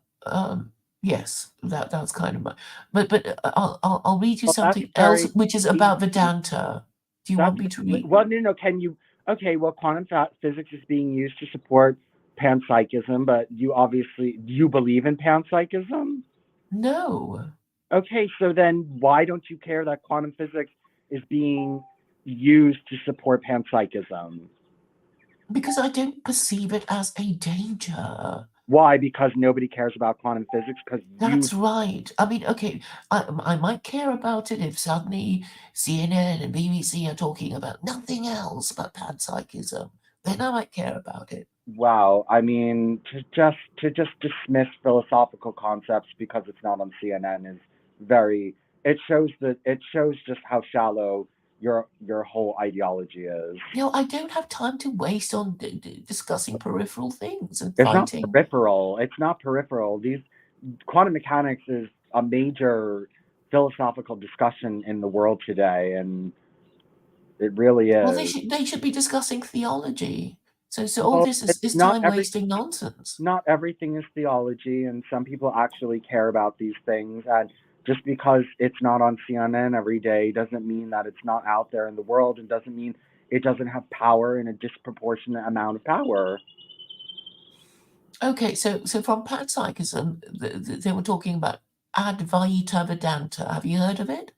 yes, that's kind of my. But I'll read you Well, that's something else, very which is about easy. Vedanta. Do you That's want me to read? well, no, no. Can you? Okay, well, quantum physics is being used to support panpsychism, but you believe in panpsychism. No, Okay, so then why don't you care that quantum physics is being used to support panpsychism? because I don't perceive it as a danger. Why? Because nobody cares about quantum physics because you. That's right. I mean, okay, I might care about it if suddenly CNN and BBC are talking about nothing else but panpsychism. Then I might care about it. Wow, I mean, to just dismiss philosophical concepts because it's not on CNN is very. It shows just how shallow your whole ideology is. You know, I don't have time to waste on discussing peripheral things and It's not fighting. peripheral. It's not peripheral. These quantum mechanics is a major philosophical discussion in the world today, and it really Well, is. they should be discussing theology. So all Well, this it's is not time every wasting nonsense. not everything is theology, and some people actually care about these things. And just because it's not on CNN every day doesn't mean that it's not out there in the world, and doesn't mean it doesn't have power and a disproportionate amount of power. Okay, so from panpsychism, they were talking about Advaita Vedanta. Have you heard of it?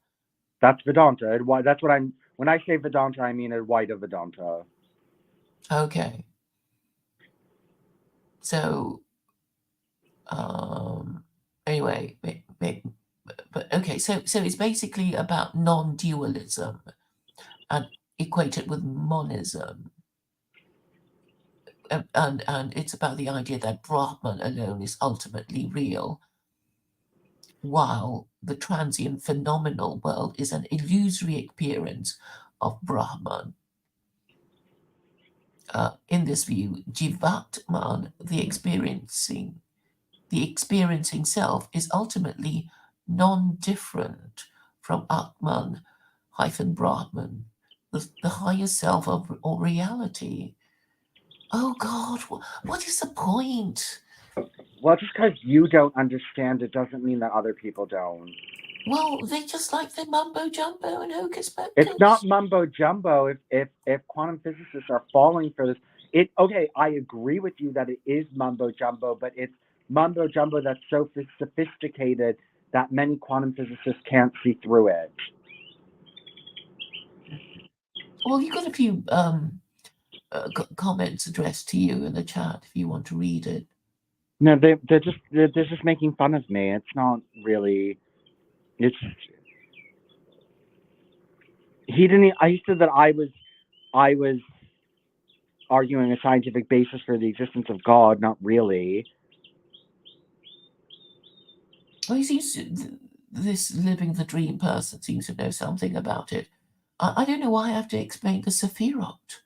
That's Vedanta. That's what I'm. When I say Vedanta, I mean Advaita Vedanta. Okay, so um, anyway, but okay, so it's basically about non-dualism and equated with monism. And it's about the idea that Brahman alone is ultimately real, while the transient phenomenal world is an illusory appearance of Brahman. In this view, Jivatman, the experiencing self, is ultimately non-different from Atman hyphen Brahman, the higher self of or reality. Oh God, what is the point? Well, just because you don't understand it doesn't mean that other people don't. Well, they just like the mumbo jumbo and hocus It's not pocus. mumbo jumbo. If quantum physicists are falling for this, it okay. I agree with you that it is mumbo jumbo, but it's mumbo jumbo that's so sophisticated that many quantum physicists can't see through it. Well, you got a few comments addressed to you in the chat if you want to read it. No, they're just making fun of me. It's not really. It's he didn't. I said that I was arguing a scientific basis for the existence of God. Not really. Well, he seems this living the dream person seems to know something about it. I don't know why I have to explain the Sephirot.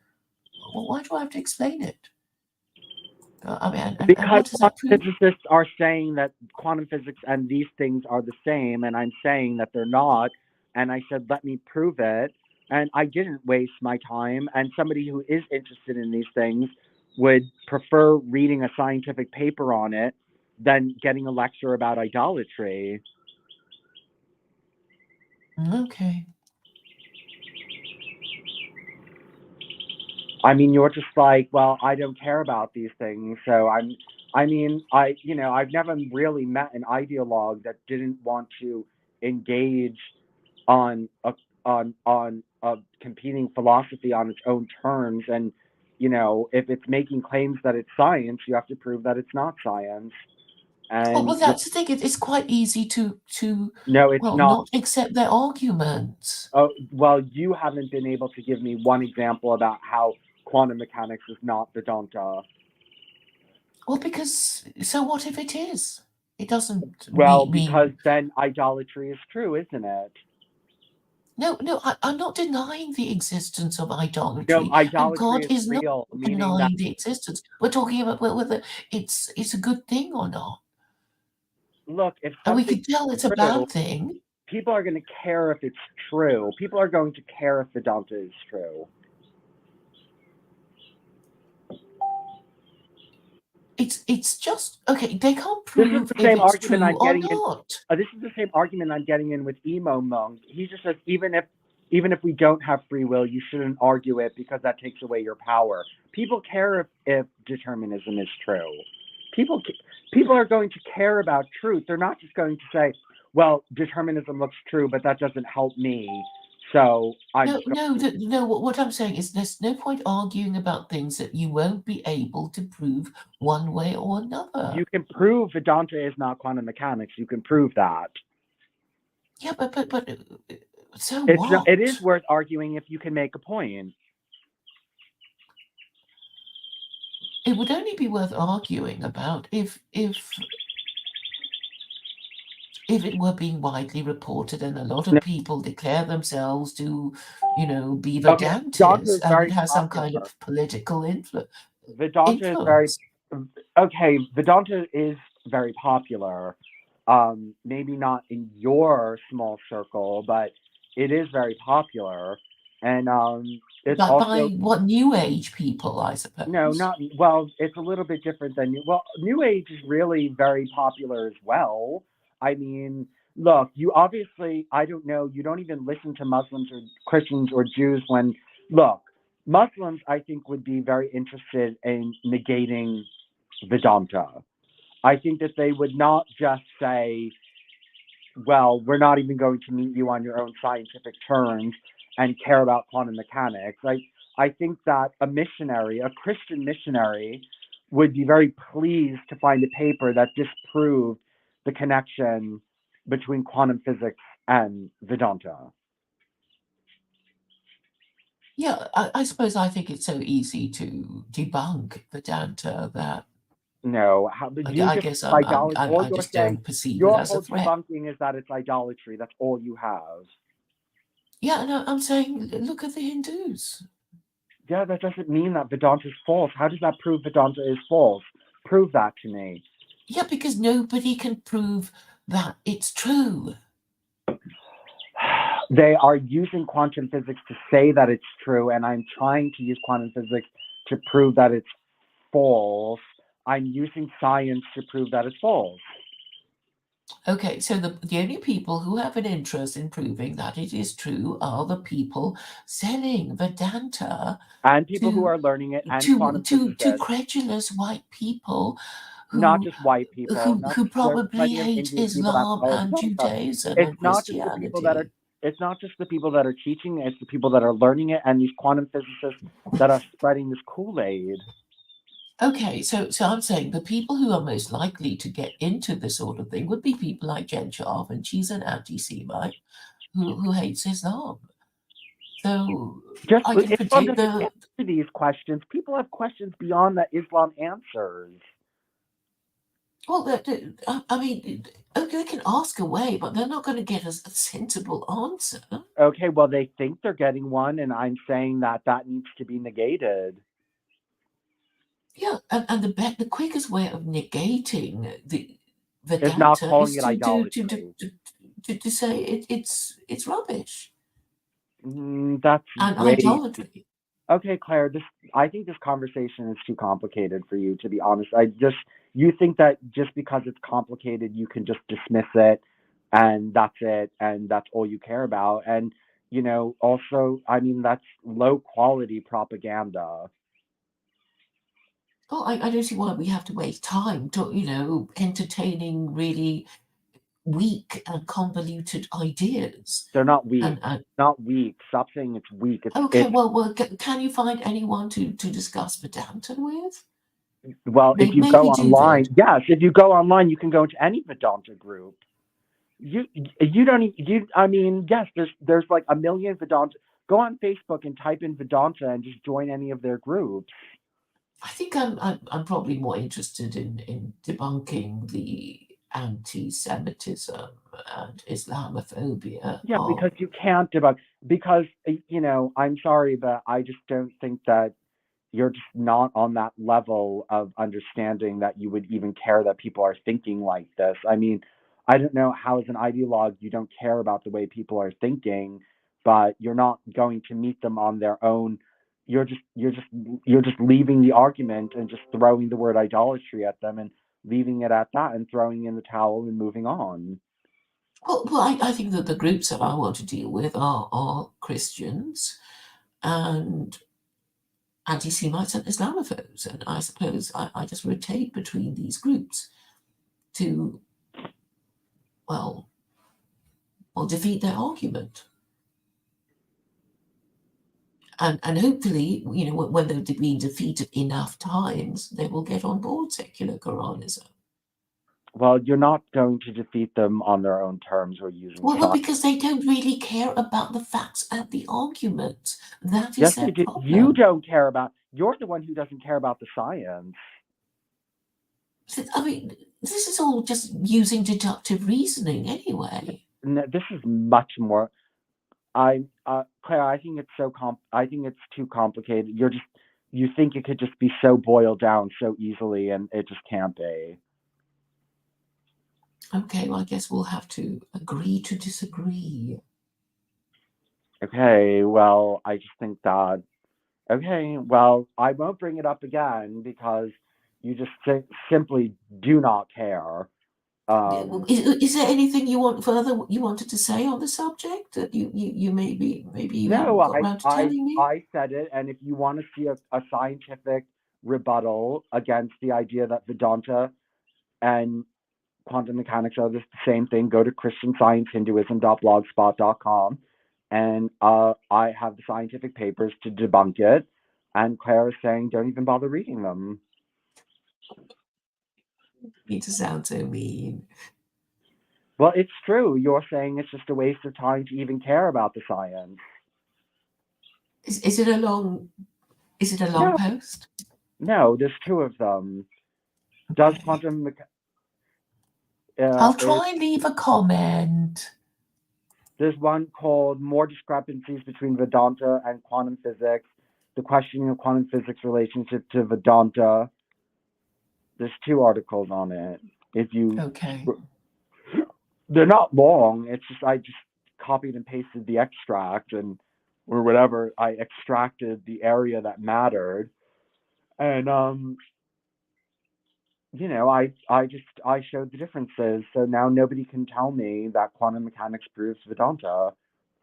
Why do I have to explain it? I mean, and Because what does that quantum prove? physicists are saying that quantum physics and these things are the same, and I'm saying that they're not. And I said, let me prove it. And I didn't waste my time. And somebody who is interested in these things would prefer reading a scientific paper on it than getting a lecture about idolatry. Okay. I mean, you're just like, well, I don't care about these things. I mean, I've never really met an ideologue that didn't want to engage on a competing philosophy on its own terms. And, if it's making claims that it's science, you have to prove that it's not science. Well, And that's the thing. It's quite easy to no, it's well not. not accept their arguments. Oh, well, you haven't been able to give me one example about how quantum mechanics is not Vedanta. Well, because so what if it is? It doesn't Well, because mean then idolatry is true, isn't it? no, no. I'm not denying the existence of No, idolatry, and idolatry God is is not real, meaning that denying the existence. We're talking about whether it's a good thing or not, look, if and we something's can tell it's a true, bad thing. people are going to care if it's true. People are going to care if Vedanta is true. It's just okay. They can't This is prove the if same it's argument true I'm or getting in. not. This is the same argument I'm getting in with Emo Monk. He just says even if we don't have free will, you shouldn't argue it because that takes away your power. People care if determinism is true. People people are going to care about truth. They're not just going to say, "Well, determinism looks true, but that doesn't help me." So I'm No, just going. no, no. What I'm saying is, there's no point arguing about things that you won't be able to prove one way or another. You can prove Vedanta is not quantum mechanics. You can prove that. Yeah, but so It's not, what? it is worth arguing if you can make a point. It would only be worth arguing about if it were being widely reported and a lot of people declare themselves to, be Okay, Vedanta Vedantists, is and it very has some kind popular. of political Vedanta is very influence. okay. Vedanta is very popular. Maybe not in your small circle, but it is very popular, and it's But by also what New Age people, I no, suppose. not well. It's a little bit different than well. New Age is really very popular as well. I mean, look, you obviously, I don't know, you don't even listen to Muslims or Christians or Jews when look, Muslims I think would be very interested in negating Vedanta. I think that they would not just say, well, we're not even going to meet you on your own scientific terms and care about quantum mechanics. I think that a missionary, a Christian missionary, would be very pleased to find a paper that disproved the connection between quantum physics and Vedanta. Yeah, I suppose I think it's so easy to debunk Vedanta that No, how, you I just guess idolatry. All I you're just saying, don't perceive it your as a whole threat. debunking is that it's idolatry. That's all you have. Yeah, no, I'm saying look at the Hindus. Yeah, that doesn't mean that Vedanta is false. How does that prove Vedanta is false? Prove that to me. Yeah, because nobody can prove that it's true. They are using quantum physics to say that it's true, and I'm trying to use quantum physics to prove that it's false. I'm using science to prove that it's false. Okay, so the only people who have an interest in proving that it is true are the people selling Vedanta And people who to are learning it, and to quantum to to physicists, credulous white people not who just white people. Not who there's probably plenty of hate Indian people that Islam follow and Vedanta. Judaism It's and not just the people that are. Christianity. It's not just the people that are teaching. It's the people that are learning it, and these quantum physicists that are spreading this Kool-Aid. Okay, so I'm saying the people who are most likely to get into this sort of thing would be people like Jen Shah, and she's an anti-Semite who hates Islam. So Just I can Islam predict doesn't the answer these questions. People have questions beyond that Islam answers. well. I mean, okay, they can ask away, but they're not going to get a sensible answer. Okay, well they think they're getting one, and I'm saying that that needs to be negated. Yeah, and the quickest way of negating the It's not Vedanta calling is it to idolatry. say it's rubbish That's and way idolatry. okay, Claire. This I think this conversation is too complicated for you. To be honest, I just you think that just because it's complicated, you can just dismiss it, and that's it, and that's all you care about. And also, I mean, that's low quality propaganda. Well, I don't see why we have to waste time to, entertaining really weak and convoluted ideas. They're not weak. And Not weak. Stop saying it's weak. okay, It's well, can you find anyone to discuss Vedanta with? well, if you go Maybe online, David. yes, if you go online, you can go into any Vedanta group. You don't even, I mean, yes, there's like a million Vedanta. Go on Facebook and type in Vedanta and just join any of their groups. I think I'm probably more interested in debunking the anti-Semitism and Islamophobia. Yeah, because you can't debug. Because, I'm sorry, but I just don't think that you're just not on that level of understanding that you would even care that people are thinking like this. I mean, I don't know how, as an ideologue, you don't care about the way people are thinking, but you're not going to meet them on their own. You're just leaving the argument and just throwing the word idolatry at them and leaving it at that and throwing in the towel and moving on. Well, I think that the groups that I want to deal with are Christians and anti-Semites and Islamophobes, and I suppose I just rotate between these groups to, well, defeat their argument. And hopefully, when they've been defeated enough times, they will get on board secular Quranism. Well, you're not going to defeat them on their own terms or using Well, science. because they don't really care about the facts and the argument. That is Yes, their they do. problem. You don't care about. You're the one who doesn't care about the science. I mean, this is all just using deductive reasoning anyway. No, this is much more. Claire, I think it's I think it's too complicated. You think it could just be so boiled down so easily, and it just can't be. Okay, well, I guess we'll have to agree to disagree. Okay, well, I just think that. Okay, well, I won't bring it up again because you just simply do not care. Is there anything you wanted to say on the subject that you maybe you haven't No, got around to telling me? I said it, and if you want to see a scientific rebuttal against the idea that Vedanta and quantum mechanics are the same thing, go to christiansciencehinduism.blogspot.com, and I have the scientific papers to debunk it, and Claire is saying don't even bother reading them. You need to sound so mean. Well, it's true. You're saying it's just a waste of time to even care about the science. Is it a long post? No, there's two of them. Okay. Does quantum I'll try and leave a comment. There's one called More Discrepancies Between Vedanta and Quantum Physics, the questioning of quantum physics relationship to Vedanta. There's two articles on it. Okay. They're not long. It's just I just copied and pasted the extract or whatever. I extracted the area that mattered, and I showed the differences. So now nobody can tell me that quantum mechanics proves Vedanta,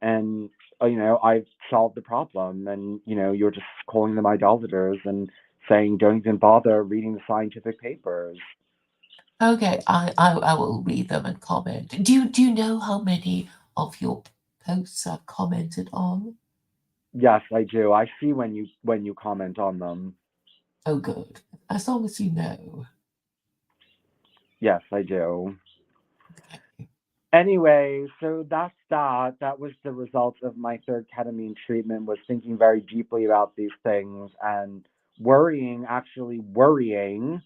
and I've solved the problem. And you're just calling them idolaters and saying don't even bother reading the scientific papers. Okay, I will read them and comment. Do you know how many of your posts I've commented on? Yes, I do. I see when you comment on them. Oh, good. As long as you know. Yes, I do. Okay. Anyway, so that's that. That was the result of my third ketamine treatment, was thinking very deeply about these things and actually worrying,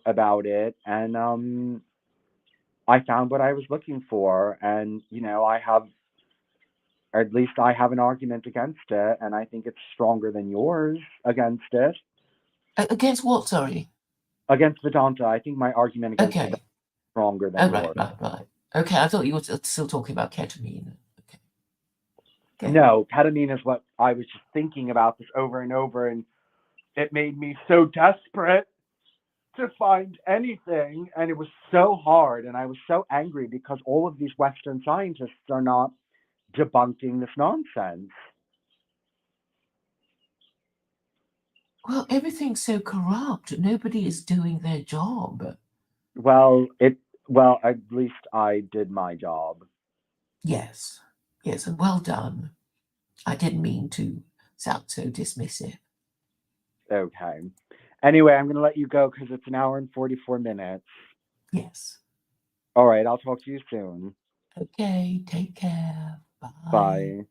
about it. And I found what I was looking for. And, at least I have an argument against it. And I think it's stronger than yours against it. Against what, sorry? Against Vedanta. I think my argument against Vedanta is stronger than yours. Right. Okay, I thought you were still talking about ketamine. Okay. No, ketamine is what I was just thinking about this over and over, and it made me so desperate to find anything, and it was so hard, and I was so angry because all of these Western scientists are not debunking this nonsense. Well, everything's so corrupt. Nobody is doing their job. Well, at least I did my job. Yes, and well done. I didn't mean to sound so dismissive. Okay. Anyway, I'm going to let you go because it's 1 hour and 44 minutes. Yes. All right, I'll talk to you soon. Okay, take care. Bye. Bye.